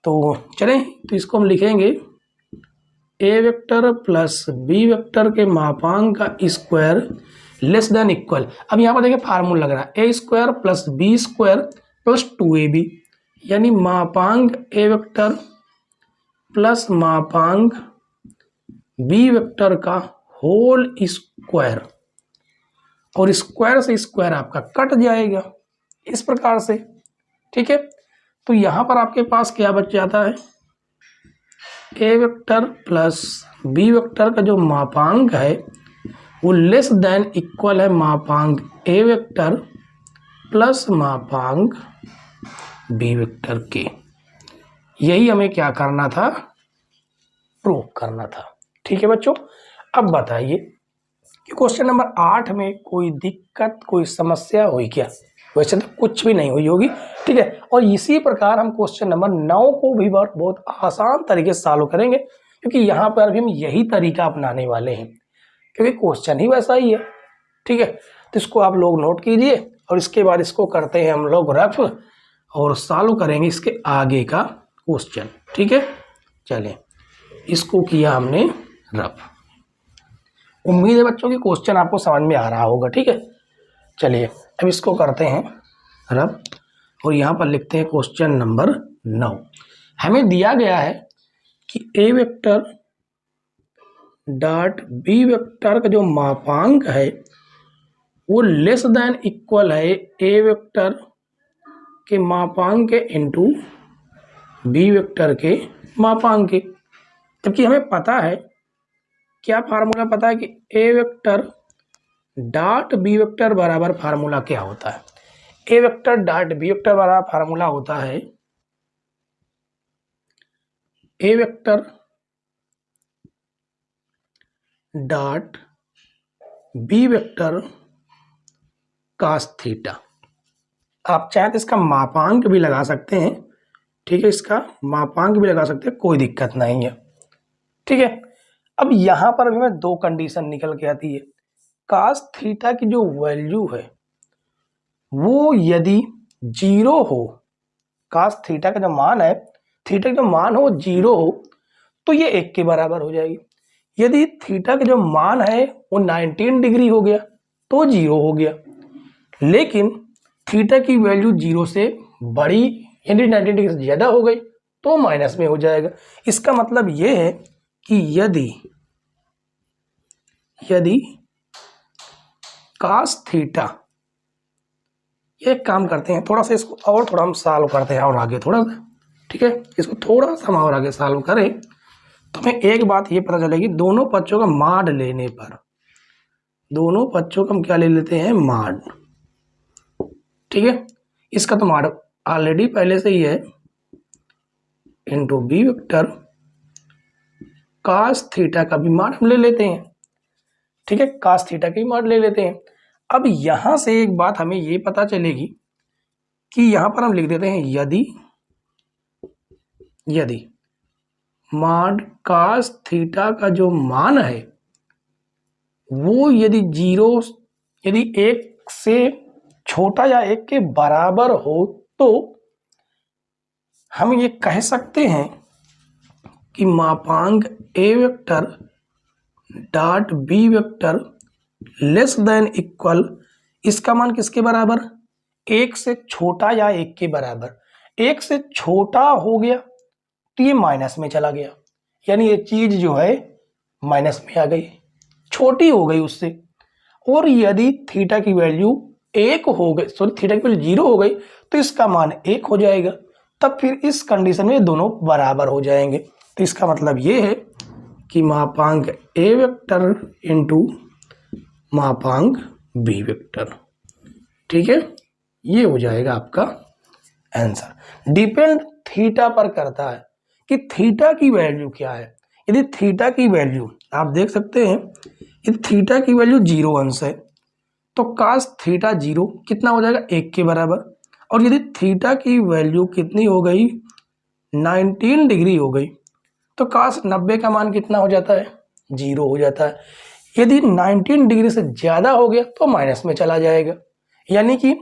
तो चलें, तो इसको हम लिखेंगे A vector plus B vector के मापांक का स्क्वायर लेस देन इक्वल। अब यहाँ पर देखिए फार्मूला लग रहा है A square plus B square plus 2ab, यानी मापांक ए वेक्टर प्लस मापांक बी वेक्टर का होल स्क्वायर, और स्क्वायर से स्क्वायर आपका कट जाएगा इस प्रकार से। ठीक है, तो यहां पर आपके पास क्या बच जाता है, A vector plus B vector का जो मापांक है वो लेस देन इक्वल है मापांक ए वेक्टर प्लस मापांक बी वेक्टर के। यही हमें क्या करना था, प्रूव करना था। ठीक है बच्चों, अब बताइए कि क्वेश्चन नंबर 8 में कोई दिक्कत, कोई समस्या हुई क्या? वैसे तो कुछ भी नहीं हुई होगी। ठीक है, और इसी प्रकार हम क्वेश्चन नंबर 9 को भी बहुत आसान तरीके से सॉल्व करेंगे, क्योंकि यहाँ पर भी हम यही तरीका अपनाने वाले हैं, क्योंकि क्वेश्चन ही वैसा ही है। ठीक है, तो इसको आप लोग नोट कीजिए, और इसके बाद इसको करते हैं हम लोग रफ, और सॉल्व करेंगे इसके आगे का क्वेश्चन। ठीक है, चलें, इसको किया हमने रफ। उम्मीद है बच्चों की क्वेश्चन आपको समझ में आ रहा होगा। ठीक है, चलिए अब इसको करते हैं रफ, और यहाँ पर लिखते हैं क्वेश्चन नंबर 9। हमें दिया गया है कि A vector dot B vector का जो मापांक है वो लेस देन इक्वल है ए वेक्टर के मापांक के इंटू बी वेक्टर के मापांक के। जबकि हमें पता है, क्या फार्मूला पता है कि A vector dot B vector बराबर फार्मूला क्या होता है? A vector dot B vector बराबर फार्मूला होता है A vector dot B vector cos theta. आप चाहे तो इसका मापांक भी लगा सकते हैं। ठीक है, इसका मापांक भी लगा सकते हैं, कोई दिक्कत नहीं है। ठीक है, अब यहां पर भी हमें 2 कंडीशन निकल के आती है। कास थीटा की जो वैल्यू है वो यदि 0 हो, कास थीटा का जो मान है, थीटा का जो मान हो 0 हो, तो ये 1 के बराबर हो जाएगी। यदि थीटा का जो मान है वो 19 डिग्री हो गया तो 0 हो गया। लेकिन थीटा की वैल्यू 0 से बड़ी यानी 19 डिग्री से ज्यादा हो गई तो माइनस में हो जाएगा। इसका मतलब ये है कि यदि कास थीटा, एक काम करते हैं, थोड़ा सा इसको और थोड़ा हम सॉल्व करते हैं और आगे थोड़ा सा। ठीक है, इसको थोड़ा सा हम और आगे सॉल्व करें तो हमें एक बात ये पता चलेगी, दोनों पक्षों का माड लेने पर, दोनों पक्षों का हम क्या ले लेते हैं, माड। ठीक है, इसका तो माड ऑलरेडी पहले से ही है, into B vector cos theta का भी माड हम ले लेते हैं। ठीक है, कास थीटा का भी माड ले लेते हैं। अब यहां से एक बात हमें ये पता चलेगी कि यहां पर हम लिख देते हैं यदि माड कास थीटा का जो मान है वो यदि 1 से छोटा या 1 के बराबर हो, तो हम ये कह सकते हैं कि मापांक A vector dot B vector less than equal, इसका मान किसके बराबर, 1 से छोटा या 1 के बराबर। 1 से छोटा हो गया तो ये माइनस में चला गया, यानी ये चीज जो है माइनस में आ गई, छोटी हो गई उससे। और यदि थीटा की वैल्यू 1 हो गई, सॉरी थीटा की वैल्यू 0 हो गई, तो इसका मान 1 हो जाएगा। तब फिर इस कंडीशन में दोनों बराबर हो जाएंगे। तो इसका मतलब ये है कि मापांक ए वेक्टर इंटू मापांक बी वेक्टर। ठीक है, ये हो जाएगा आपका आंसर। डिपेंड थीटा पर करता है कि थीटा की वैल्यू क्या है। यदि थीटा की वैल्यू आप देख सकते हैं, यदि थीटा की वैल्यू 0 अंश है तो कास थीटा 0 कितना हो जाएगा, 1 के बराबर। और यदि थीटा की वैल्यू कितनी हो गई, 19 डिग्री हो गई, तो कास 90 का मान कितना हो जाता है, 0 हो जाता है। यदि 19 डिग्री से ज़्यादा हो गया तो माइनस में चला जाएगा, यानी कि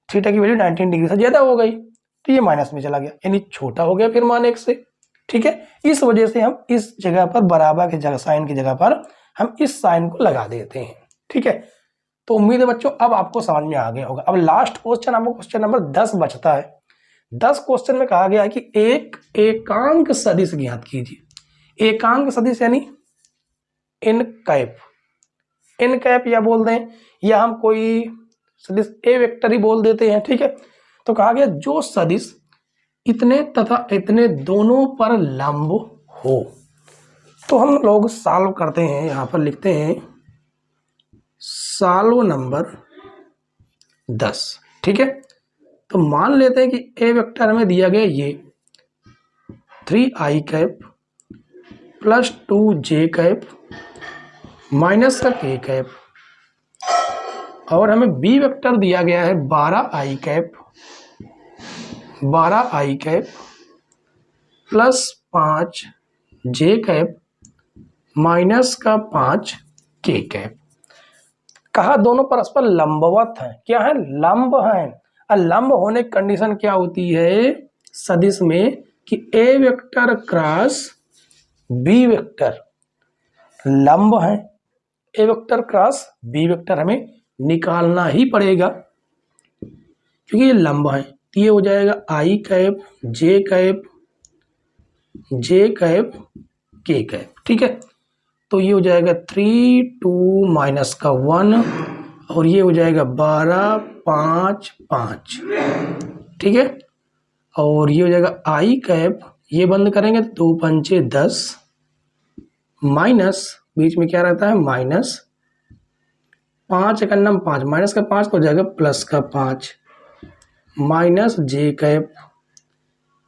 थीटा की वैल्यू 19 डिग्री से ज़्यादा हो गई तो ये माइनस में चला गया, यानी छोटा हो गया फिर मान 1 से। ठीक है, इस वजह से हम इस जगह पर बराबर के जगह साइन की जगह पर हम इस साइन को लगा देते हैं। ठीक है, तो उम्मीद है बच्चों अब आपको समझ में आ गया होगा। अब लास्ट क्वेश्चन आपको क्वेश्चन नंबर 10 बचता है। 10 क्वेश्चन में कहा गया है कि एक एकांक सदिश ज्ञात कीजिए। एकांक सदिश यानी इन कैप या बोल दें, या हम कोई सदिश ए वेक्टर ही बोल देते हैं। ठीक है, तो कहा गया जो सदिश इतने तथा इतने दोनों पर लंब हो। तो हम लोग सॉल्व करते हैं, यहां पर लिखते हैं सॉल्व नंबर 10। ठीक है, तो मान लेते हैं कि ए वेक्टर हमें दिया गया ये 3i cap plus 2j cap minus का k कैप, और हमें बी वेक्टर दिया गया है 12i cap plus 5j cap minus का 5k कैप। कहा दोनों परस्पर लंबवत हैं। क्या है, लंब हैं। और लंब होने की कंडीशन क्या होती है सदिश में कि A vector cross B vector लंब है। A vector cross B vector हमें निकालना ही पड़ेगा क्योंकि ये लंब है। तो ये हो जाएगा आई कैप जे कैप के कैप। ठीक है, तो ये हो जाएगा 3 2 माइनस का 1 और ये हो जाएगा 12 5 5। ठीक है, और ये हो जाएगा आई कैप, ये बंद करेंगे तो 2 पंचे 10 माइनस बीच में क्या रहता है माइनस 5 का नम 5 माइनस का 5 हो जाएगा प्लस का 5 माइनस जे कैप,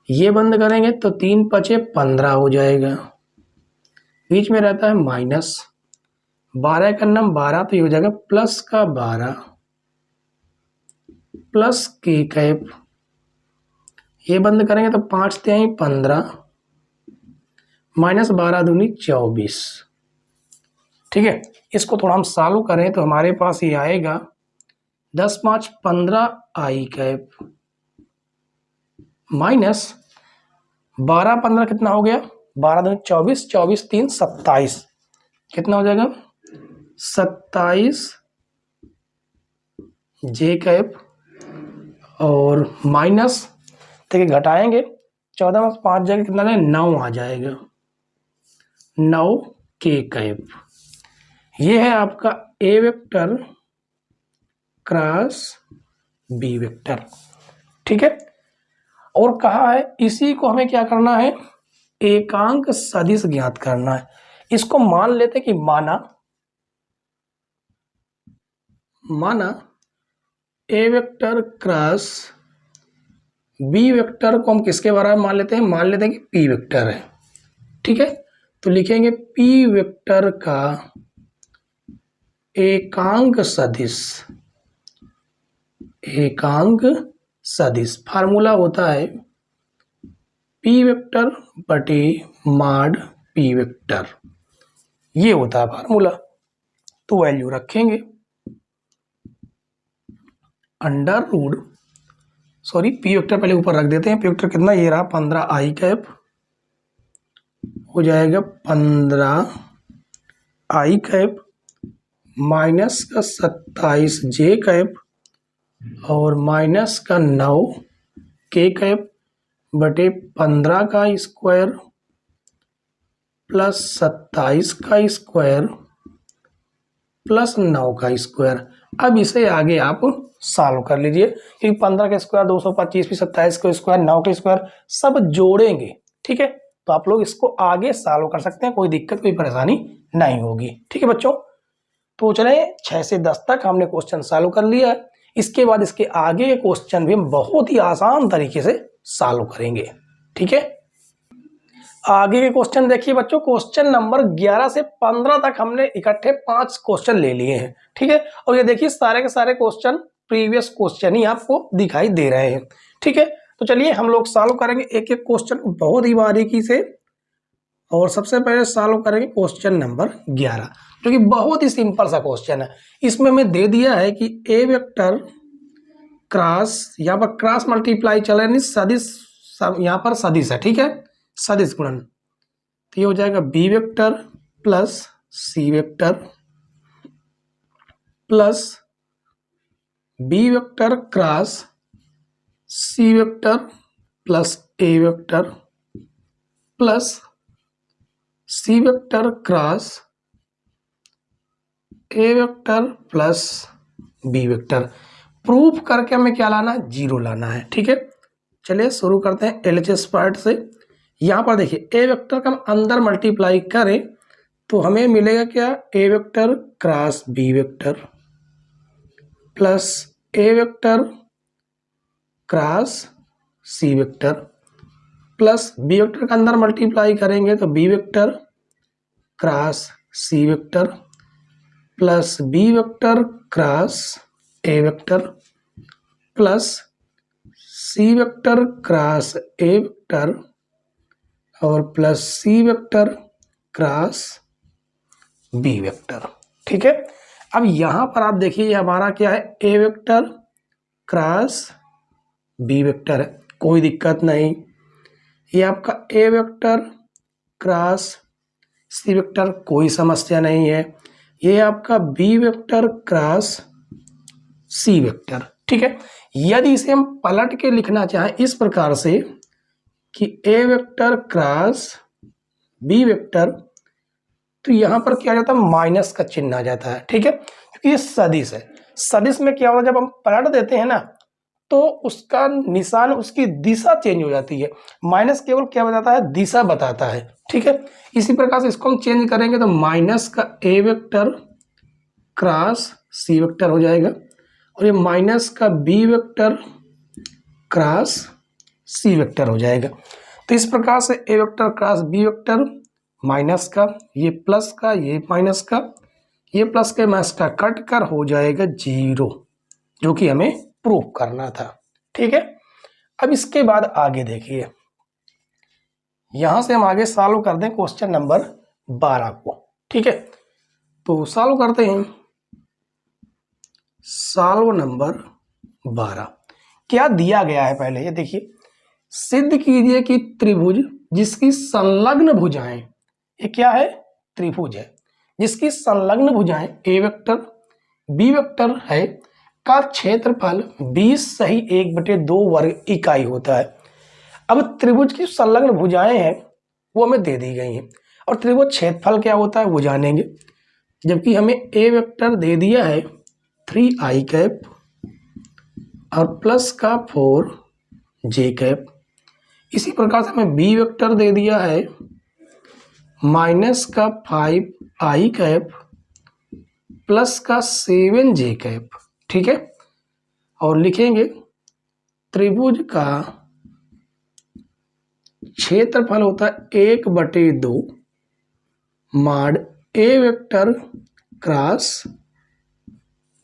ये बंद करेंगे तो 3 पचे 15 हो जाएगा, बीच में रहता है माइनस 12 का नम 12 तो ये हो जाएगा प्लस का 12 प्लस के कैप, ये बंद करेंगे तो 5 3 15 माइनस 12 दूनी 24। ठीक है, इसको थोड़ा हम सॉल्व करें तो हमारे पास ये आएगा 10 5 15 आई कैप माइनस 12 15 कितना हो गया 12 दूनी 24 24 3 27 कितना हो जाएगा 27 जे कैप और माइनस देखिए घटाएंगे 14 में 5 जाएगा कितना है 9 आ जाएगा 9 के कैप। ये है आपका ए वेक्टर क्रॉस बी वेक्टर। ठीक है, और कहा है इसी को हमें क्या करना है एकांक सदिश ज्ञात करना है। इसको मान लेते कि माना ए वेक्टर क्रॉस बी वेक्टर को हम किसके बराबर मान लेते हैं कि पी वेक्टर है। ठीक है, तो लिखेंगे पी वेक्टर का एकांक सदिश फार्मूला होता है पी वेक्टर बटे माड पी वेक्टर, ये होता है फार्मूला। तो वैल्यू रखेंगे अंडर रूट पी वेक्टर पहले ऊपर रख देते हैं। पी वेक्टर कितना ये रहा 15 आई कैप हो जाएगा 15 आई कैप माइनस का 27 जे कैप और माइनस का 9 के कैप बटे 15 का स्क्वायर प्लस 27 का स्क्वायर प्लस 9 का स्क्वायर। अब इसे आगे आप सॉल्व कर लीजिए क्योंकि 15 का स्क्वायर 225 भी 27 का स्क्वायर 9 का स्क्वायर सब जोड़ेंगे। ठीक है, तो आप लोग इसको आगे सॉल्व कर सकते हैं, कोई दिक्कत कोई परेशानी नहीं होगी। ठीक है बच्चों, तो चले 6 से 10 तक हमने क्वेश्चन सॉल्व कर लिया है। इसके बाद इसके आगे के क्वेश्चन भी हम बहुत ही आसान तरीके से सॉल्व करेंगे। ठीक है, आगे के क्वेश्चन देखिए बच्चों, क्वेश्चन नंबर 11 से 15 तक हमने इकट्ठे 5 क्वेश्चन ले लिए हैं। ठीक है, और ये देखिए सारे के सारे क्वेश्चन प्रीवियस क्वेश्चन ही आपको दिखाई दे रहे हैं। ठीक है, तो चलिए हम लोग सॉल्व करेंगे एक एक क्वेश्चन को बहुत ही बारीकी से। और सबसे पहले सॉल्व करेंगे क्वेश्चन नंबर 11, जो कि बहुत ही सिंपल सा क्वेश्चन है। इसमें हमें दे दिया है कि ए वेक्टर क्रॉस, यहाँ पर क्रॉस मल्टीप्लाई चल रहा है, सदिश, यहाँ पर सदिश है। ठीक है, सदिश गुणन, तो ये हो जाएगा B vector plus C vector plus B vector cross C vector plus A vector plus C vector cross A vector plus B vector. Proof करके हमें क्या लाना है, 0 लाना है। ठीक है, चलिए शुरू करते हैं एलएचएस पार्ट से। यहाँ पर देखिए ए वेक्टर का हम अंदर मल्टीप्लाई करें तो हमें मिलेगा क्या, A vector cross B vector plus A vector cross C vector plus B vector का अंदर मल्टीप्लाई करेंगे तो B vector cross C vector plus B vector cross A vector plus C vector cross A vector और plus C vector cross B vector. ठीक है, अब यहाँ पर आप देखिए ये हमारा क्या है, A vector cross B vector है, कोई दिक्कत नहीं। ये आपका ए वेक्टर क्रॉस सी वेक्टर, कोई समस्या नहीं है। ये आपका B vector cross C vector. ठीक है, यदि इसे हम पलट के लिखना चाहें इस प्रकार से कि A vector cross B vector, तो यहां पर क्या आ जाता है, माइनस का चिन्ह आ जाता है। ठीक है, क्योंकि ये सदिश है। सदिश में क्या होता है, जब हम पलट देते हैं ना तो उसका निशान, उसकी दिशा चेंज हो जाती है। माइनस केवल क्या बताता है, दिशा बताता है। ठीक है, इसी प्रकार से इसको हम चेंज करेंगे तो माइनस का A vector cross C vector हो जाएगा और ये माइनस का B vector cross C vector हो जाएगा। तो इस प्रकार से A vector cross B vector, minus का ये प्लस का ये माइनस का ये प्लस के माइनस का कट कर हो जाएगा 0, जो कि हमें प्रूफ करना था। ठीक है, अब इसके बाद आगे देखिए, यहां से हम आगे सॉल्व कर दें क्वेश्चन नंबर 12 को। ठीक है, तो सॉल्व करते हैं। सॉल्व नंबर 12 क्या दिया गया है, पहले ये देखिए, सिद्ध कीजिए कि त्रिभुज जिसकी संलग्न भुजाएं, ये क्या है, त्रिभुज है जिसकी संलग्न भुजाएं ए वेक्टर बी वेक्टर है का क्षेत्रफल 20 सही 1/2 वर्ग इकाई होता है। अब त्रिभुज की संलग्न भुजाएं हैं वो हमें दे दी गई हैं और त्रिभुज क्षेत्रफल क्या होता है वो जानेंगे। जबकि हमें ए वेक्टर दे दिया है 3i कैप और प्लस का 4j कैप। इसी प्रकार से हमें बी वेक्टर दे दिया है माइनस का 5i कैप प्लस का 7j कैप। ठीक है, और लिखेंगे त्रिभुज का क्षेत्रफल होता है 1/2 माड ए वेक्टर क्रॉस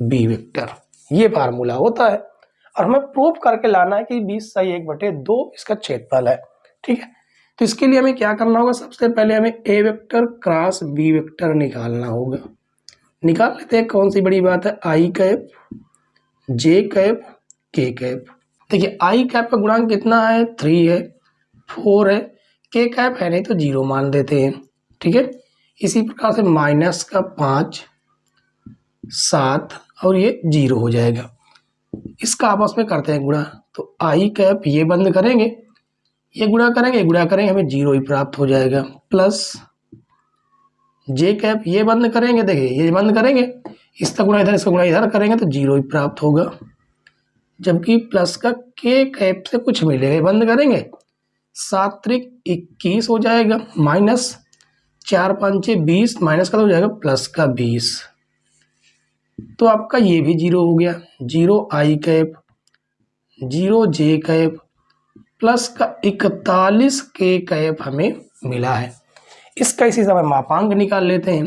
बी वेक्टर, ये फार्मूला होता है और हमें प्रूफ करके लाना है कि 20 सही 1/2 इसका क्षेत्रफल है। ठीक है, तो इसके लिए हमें क्या करना होगा, सबसे पहले हमें ए वेक्टर क्रॉस बी वेक्टर निकालना होगा। निकाल लेते हैं, कौन सी बड़ी बात है, आई कैप जे कैप के कैप। देखिए आई कैप का गुणांक कितना है, 3 है, 4 है, के कैप है नहीं तो 0 मान देते हैं। ठीक है, इसी प्रकार से माइनस का 5 7 और ये 0 हो जाएगा। इसका आपस में करते हैं गुणा, तो आई कैप ये बंद करेंगे, ये गुणा करेंगे, गुणा करेंगे, हमें 0 ही प्राप्त हो जाएगा। प्लस जे कैप ये बंद करेंगे, देखिए ये बंद करेंगे, इसका गुणा इधर इसका गुणा इधर करेंगे तो 0 ही प्राप्त होगा। जबकि प्लस का के कैप से कुछ मिलेगा, बंद करेंगे 7 त्रिक 21 हो जाएगा, माइनस 4 5 20, माइनस का हो जाएगा प्लस का 20। तो आपका ये भी 0 हो गया, 0 आई कैप, 0 जे कैप, प्लस का 41 के कैप हमें मिला है। इसका इसी समय मापांक निकाल लेते हैं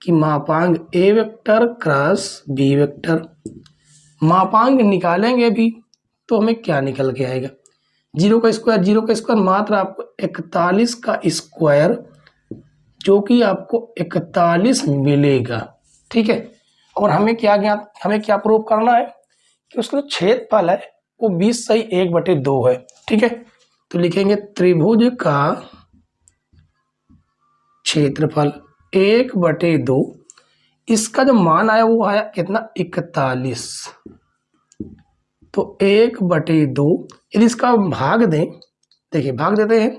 कि मापांक A vector cross B vector. मापांक निकालेंगे भी तो हमें क्या निकल के आएगा, 0 का स्क्वायर मात्र आपको 41 का स्क्वायर, जो कि आपको 41 मिलेगा। ठीक है, और हमें क्या प्रूव करना है कि उसका जो क्षेत्रफल है वो 20 सही 1/2 है। ठीक है, तो लिखेंगे त्रिभुज का क्षेत्रफल 1/2, इसका जो मान आया वो आया कितना, 41। तो 1/2 यदि इसका भाग दें, देखिए भाग देते हैं,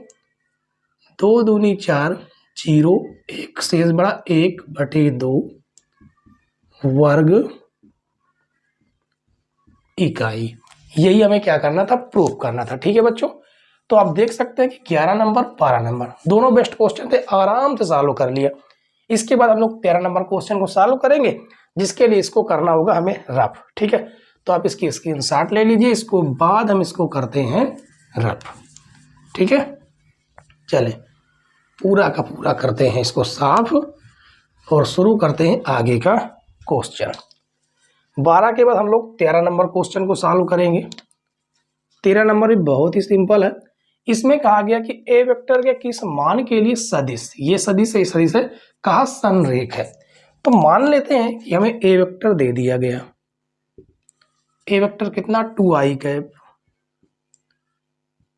2 दूनी 4, 0 1 शेष बड़ा 1/2 वर्ग इकाई। यही हमें क्या करना था, प्रूव करना था। ठीक है बच्चों, तो आप देख सकते हैं कि 11 नंबर 12 नंबर दोनों बेस्ट क्वेश्चन थे, आराम से सॉल्व कर लिया। इसके बाद हम लोग 13 नंबर क्वेश्चन को सॉल्व करेंगे, जिसके लिए इसको करना होगा हमें रफ। ठीक है, तो आप इसकी स्क्रीनशॉट ले लीजिए, इसको बाद हम इसको करते हैं रफ। ठीक है, चले पूरा का पूरा करते हैं इसको साफ और शुरू करते हैं आगे का क्वेश्चन। 12 के बाद हम लोग 13 नंबर क्वेश्चन को सॉल्व करेंगे। 13 नंबर भी बहुत ही सिंपल है। इसमें कहा गया कि ए वेक्टर के किस मान के लिए सदिश, ये सदिश है, सदिश है कहा संरेख है। तो मान लेते हैं कि हमें ए वेक्टर दे दिया गया, ए वेक्टर कितना 2i कैप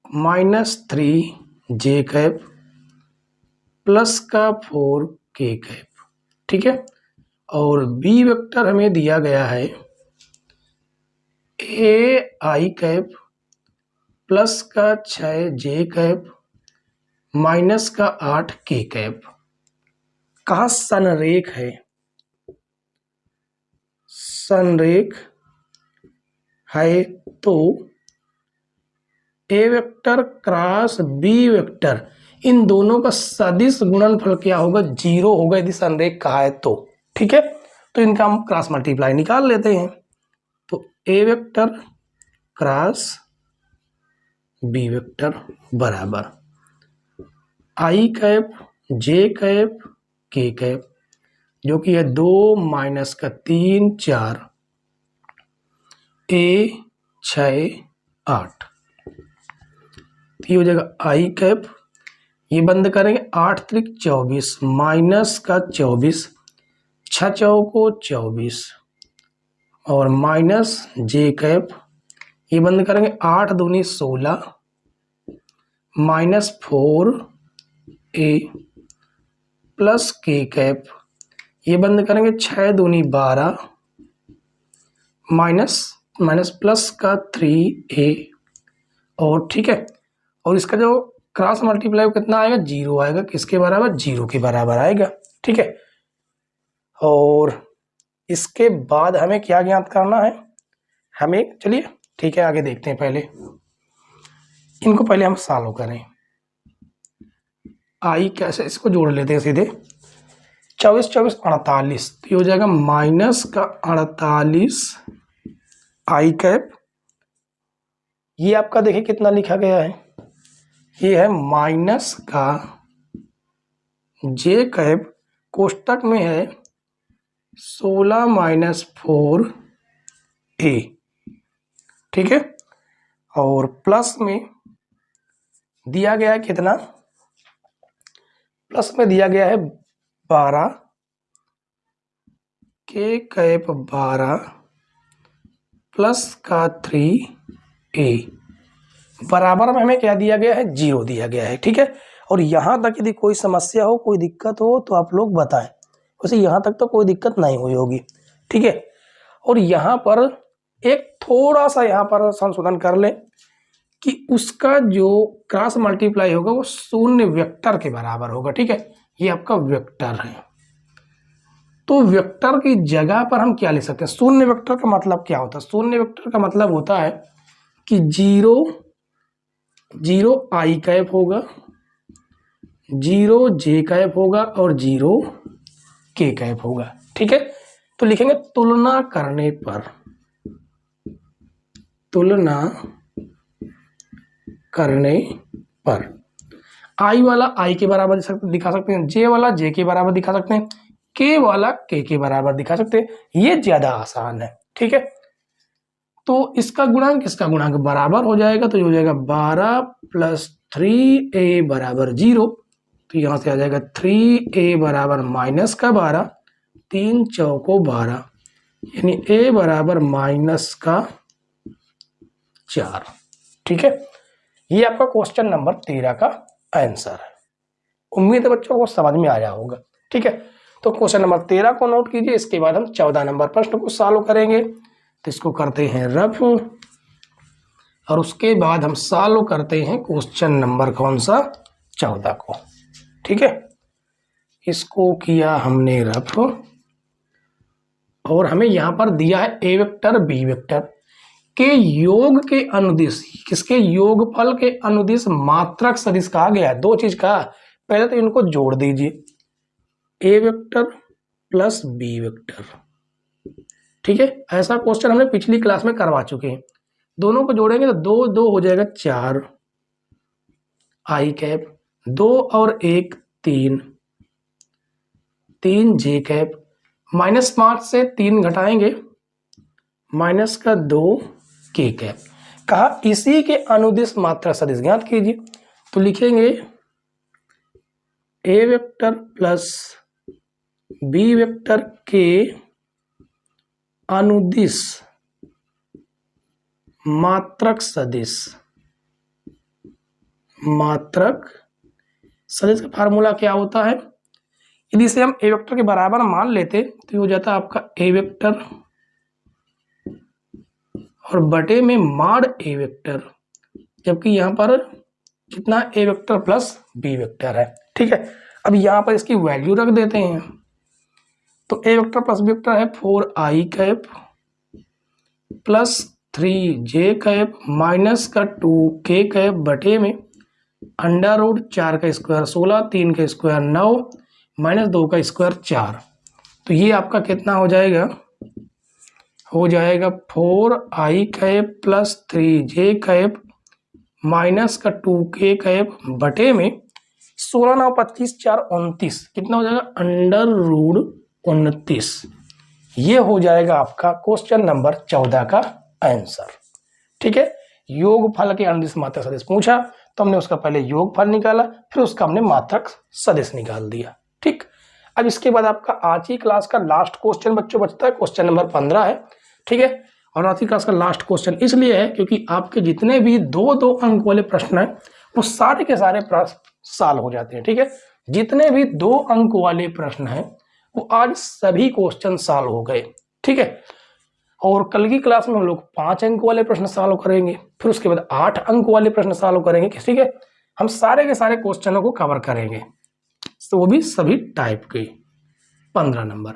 -3 जे कैप प्लस का 4k कैप। ठीक है, और बी वेक्टर हमें दिया गया है ए आई कैप प्लस का 6 जे कैप माइनस का 8 के कैप। कहा संरेख है, संरेख है तो A vector cross B vector, इन दोनों का सदिश गुणनफल क्या होगा, 0 होगा यदि संरेख कहा है तो। ठीक है, तो इनका हम क्रॉस मल्टीप्लाई निकाल लेते हैं। तो A vector cross B vector बराबर आई कैप जे कैप के कैप, जो कि है 2 माइनस का 3 4 ए 6 8। ये हो जाएगा आई कैप, ये बंद करेंगे 8 त्रिक 24 माइनस का 24, 6 चौको 24 और माइनस जे कैप, ये बंद करेंगे 8 दूनी 16 माइनस 4 ए प्लस के कैप, ये बंद करेंगे 6 दूनी 12 माइनस प्लस का 3a। और ठीक है, और इसका जो क्रॉस मल्टीप्लाई कितना आएगा, 0 आएगा, किसके बराबर, 0 के बराबर आएगा। ठीक है, और इसके बाद हमें क्या ज्ञात करना है, हमें चलिए ठीक है आगे देखते हैं। पहले इनको पहले हम सॉल्व करें। आई कैसे, इसको जोड़ लेते हैं सीधे, 24 24 48, तो ये हो जाएगा माइनस का 48 आई कैप। ये आपका देखिए कितना लिखा गया है, ये है माइनस का जे कैप, कोष्टक में है 16 माइनस 4 ए। ठीक है, और प्लस में दिया गया है कितना, प्लस में दिया गया है 12 के कैप 12 प्लस का 3 ए बराबर में हमें क्या दिया गया है, 0 दिया गया है। ठीक है, और यहाँ तक यदि कोई समस्या हो, कोई दिक्कत हो तो आप लोग बताएं, वैसे यहाँ तक तो कोई दिक्कत नहीं हुई होगी। ठीक है, और यहाँ पर एक थोड़ा सा यहाँ पर संशोधन कर लें कि उसका जो क्रॉस मल्टीप्लाई होगा वो शून्य वेक्टर के बराबर होगा। ठीक है, ये आपका वेक्टर है, तो वेक्टर की जगह पर हम क्या ले सकते हैं, शून्य वेक्टर का मतलब क्या होता है, शून्य वेक्टर का मतलब होता है कि 0 0 आई कैप होगा, 0 जे कैप होगा और 0 के कैप होगा। ठीक है, तो लिखेंगे तुलना करने पर, तुलना करने पर आई वाला आई के बराबर दिखा सकते हैं, जे वाला जे के बराबर दिखा सकते हैं, के वाला के बराबर दिखा सकते हैं। ये ज्यादा आसान है। ठीक है, तो इसका गुणांक बराबर हो जाएगा, तो ये हो जाएगा 12 प्लस 3a बराबर 0। तो यहां से आ जाएगा 3a बराबर माइनस का 12, 3 चौको 12, यानी a बराबर माइनस का 4। ठीक है, ये आपका क्वेश्चन नंबर 13 का आंसर है। उम्मीद है बच्चों को समझ में आया होगा। ठीक है, तो क्वेश्चन नंबर 13 को नोट कीजिए। इसके बाद हम 14 नंबर प्रश्न को सॉल्व करेंगे। तो इसको करते हैं रफ, और उसके बाद हम सॉल्व करते हैं क्वेश्चन नंबर कौन सा, 14 को। ठीक है, इसको किया हमने रफ, और हमें यहां पर दिया है ए वेक्टर बी वेक्टर के योग के अनुदिश, किसके योगफल के अनुदिश मात्रक सदिश कहा गया है। दो चीज कहा, पहले तो इनको जोड़ दीजिए, ए वेक्टर प्लस बी वेक्टर। ठीक है, ऐसा क्वेश्चन हमने पिछली क्लास में करवा चुके हैं। दोनों को जोड़ेंगे तो 2 2 हो जाएगा 4 आई कैप, 2 और 1 3, 3 जे कैप, -5 से 3 घटाएंगे, माइनस का 2 के कैप। कहा इसी के अनुदिश मात्रा सदिश ज्ञात कीजिए। तो लिखेंगे A vector plus B vector के अनुदिश मात्रक सदिश, मात्रक सदिश का फार्मूला क्या होता है, यदि इसे हम ए वेक्टर के बराबर मान लेते तो हो जाता आपका ए वेक्टर और बटे में माड ए वेक्टर, जबकि यहां पर कितना ए वेक्टर प्लस बी वेक्टर है। ठीक है, अब यहां पर इसकी वैल्यू रख देते हैं। तो A vector plus B vector है 4 आई कैप प्लस 3 जे कैप माइनस का 2 के कैप बटे में अंडर रूट 4 का स्क्वायर 16, 3 का स्क्वायर 9, माइनस 2 का स्क्वायर 4। तो ये आपका कितना हो जाएगा, हो जाएगा 4 आई कैप प्लस 3 जे कैप माइनस का 2 के कैप बटे में 16 9 25 4 29, कितना हो जाएगा अंडर रूट 29। ये हो जाएगा आपका क्वेश्चन नंबर 14 का आंसर। ठीक है, योगफल के अनुदिश मात्रक सदिश पूछा तो हमने उसका पहले योगफल निकाला, फिर उसका हमने मात्रक सदिश निकाल दिया। ठीक, अब इसके बाद आपका आज की क्लास का लास्ट क्वेश्चन बच्चों बचता है, क्वेश्चन नंबर 15 है। ठीक है, और आज की क्लास का लास्ट क्वेश्चन इसलिए है क्योंकि आपके जितने भी 2-2 अंक वाले प्रश्न हैं वो सारे के सारे प्रश्न सॉल्व हो जाते हैं। ठीक है, जितने भी 2 अंक वाले प्रश्न हैं वो आज सभी क्वेश्चन सॉल्व हो गए। ठीक है, और कल की क्लास में हम लोग 5 अंक वाले प्रश्न सॉल्व करेंगे, फिर उसके बाद 8 अंक वाले प्रश्न सॉल्व करेंगे। ठीक है, हम सारे के सारे क्वेश्चनों को कवर करेंगे, तो वो भी सभी टाइप के 15 नंबर।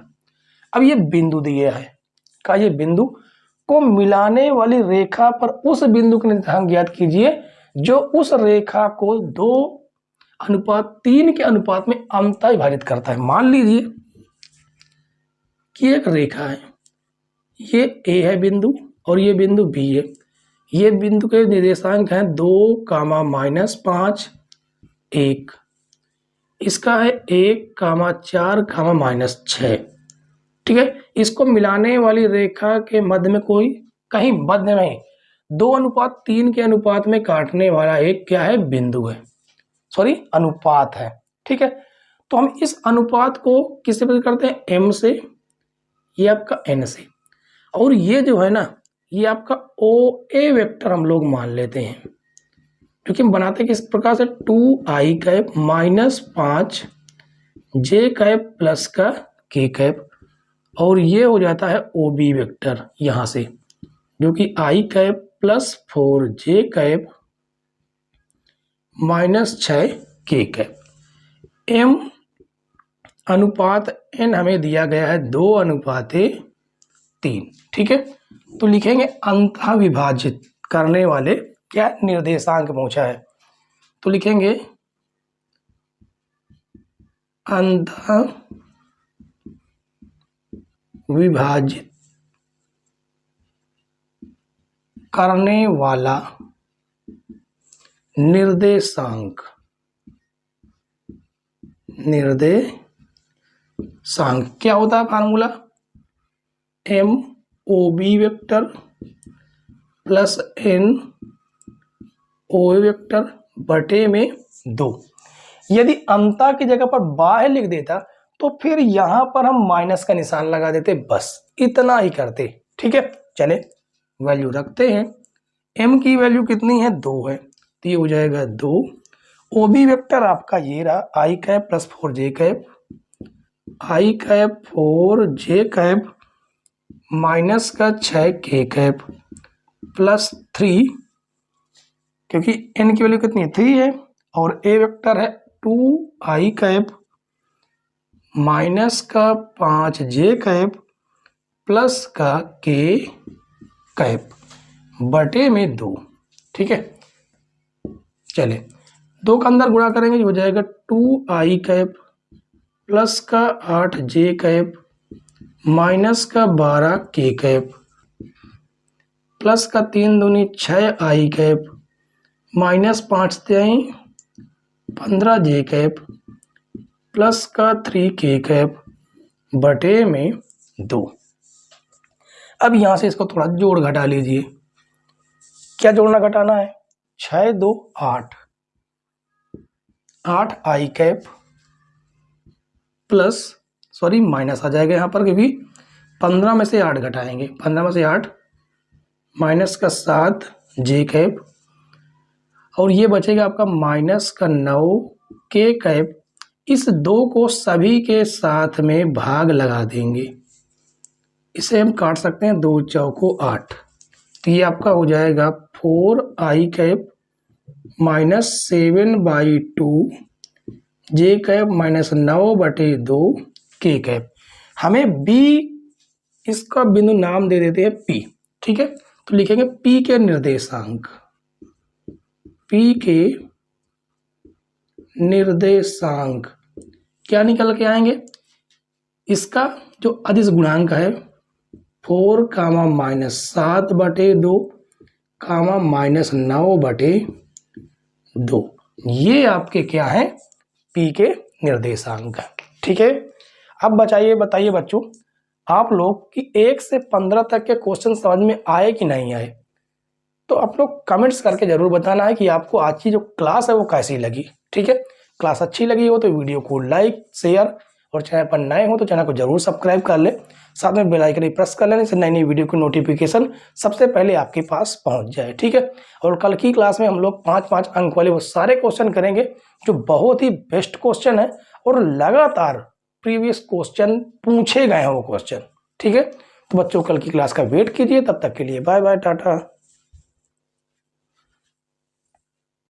अब ये बिंदु दिया है, का ये बिंदु को मिलाने वाली रेखा पर उस बिंदु के निर्देशांक ज्ञात कीजिए जो उस रेखा को 2:3 के अनुपात में अंततः विभाजित करता है। मान लीजिए कि एक रेखा है, ये ए है बिंदु और ये बिंदु बी है। ये बिंदु के निर्देशांक हैं 2, -5, 1। इसका है 1, 4, -6। ठीक है, इसको मिलाने वाली रेखा के मध्य में कोई कहीं मध्य में 2:3 के अनुपात में काटने वाला एक क्या है, बिंदु है, सॉरी अनुपात है। ठीक है, तो हम इस अनुपात को किससे प्रकट करते हैं, m से, ये आपका n से, और ये जो है ना ये आपका OA वेक्टर हम लोग मान लेते हैं, क्योंकि हम बनाते किस प्रकार से 2i cap -5 j cap plus का k कैप, और ये हो जाता है OB वेक्टर यहां से, जो कि i cap plus 4 j cap -6 k cap. m अनुपात n हमें दिया गया है 2:3। ठीक है, तो लिखेंगे अंतः विभाजित करने वाले क्या निर्देशांक पूछा है। तो लिखेंगे अंत विभाजित करने वाला निर्देशांक क्या होता है formula, M O B vector plus N O vector बटे में 2। यदि अंता की जगह पर बाहर लिख देता तो फिर यहां पर हम माइनस का निशान लगा देते, बस इतना ही करते। ठीक है, चले वैल्यू रखते हैं। m की वैल्यू कितनी है, 2 है, तो ये हो जाएगा 2। ओ बी वेक्टर आपका ये रहा, आई कैप प्लस 4j कैप, आई कैप 4j कैप माइनस का 6k कैप प्लस 3, क्योंकि n की वैल्यू कितनी है, 3 है, और a वेक्टर है 2i कैप माइनस का 5j कैप प्लस का k कैप बटे में 2। ठीक है, चले 2 का अंदर गुणा करेंगे, हो जाएगा 2i कैप प्लस का 8j कैप माइनस का 12k कैप प्लस का 3 दूनी 6i cap minus 5 3 15j cap plus का 3k कैप बटे में 2। अब यहां से इसको थोड़ा जोड़ घटा लीजिए। क्या जोड़ना घटाना है, 6 2 8, 8i cap plus, sorry minus आ जाएगा यहाँ पर, क्योंकि 15 में से 8 घटाएंगे, 15 में से 8 माइनस का 7j कैप, और ये बचेगा आपका माइनस का 9k कैप। इस 2 को सभी के साथ में भाग लगा देंगे, इसे हम काट सकते हैं, 2 चौको 8, तो ये आपका हो जाएगा 4i cap minus 7/2 j cap minus 9/2 k cap. हमें b इसका बिंदु नाम दे देते हैं p। ठीक है, तो लिखेंगे p के निर्देशांक, p के निर्देशांक क्या निकल के आएंगे, इसका जो अदिश गुणांक है 4 कामा माइनस 7/2 कामा माइनस 9/2, ये आपके क्या है, p के निर्देशांक। ठीक है, अब बताइए बच्चों, आप लोग कि 1 से 15 तक के क्वेश्चन समझ में आए कि नहीं आए, तो आप लोग कमेंट्स करके जरूर बताना है कि आपको आज की जो क्लास है वो कैसी लगी। ठीक है, क्लास अच्छी लगी हो तो वीडियो को लाइक शेयर, और चैनल पर नए हो तो चैनल को जरूर सब्सक्राइब कर ले, साथ में बेल आइकन प्रेस कर लेने, इससे नई नई वीडियो की नोटिफिकेशन सबसे पहले आपके पास पहुंच जाए। ठीक है, और कल की क्लास में हम लोग 5-5 अंक वाले वो सारे क्वेश्चन करेंगे जो बहुत ही बेस्ट क्वेश्चन है और लगातार प्रीवियस क्वेश्चन पूछे गए हैं वो क्वेश्चन। ठीक है, तो बच्चों कल की क्लास का वेट कीजिए, तब तक के लिए बाय बाय टाटा।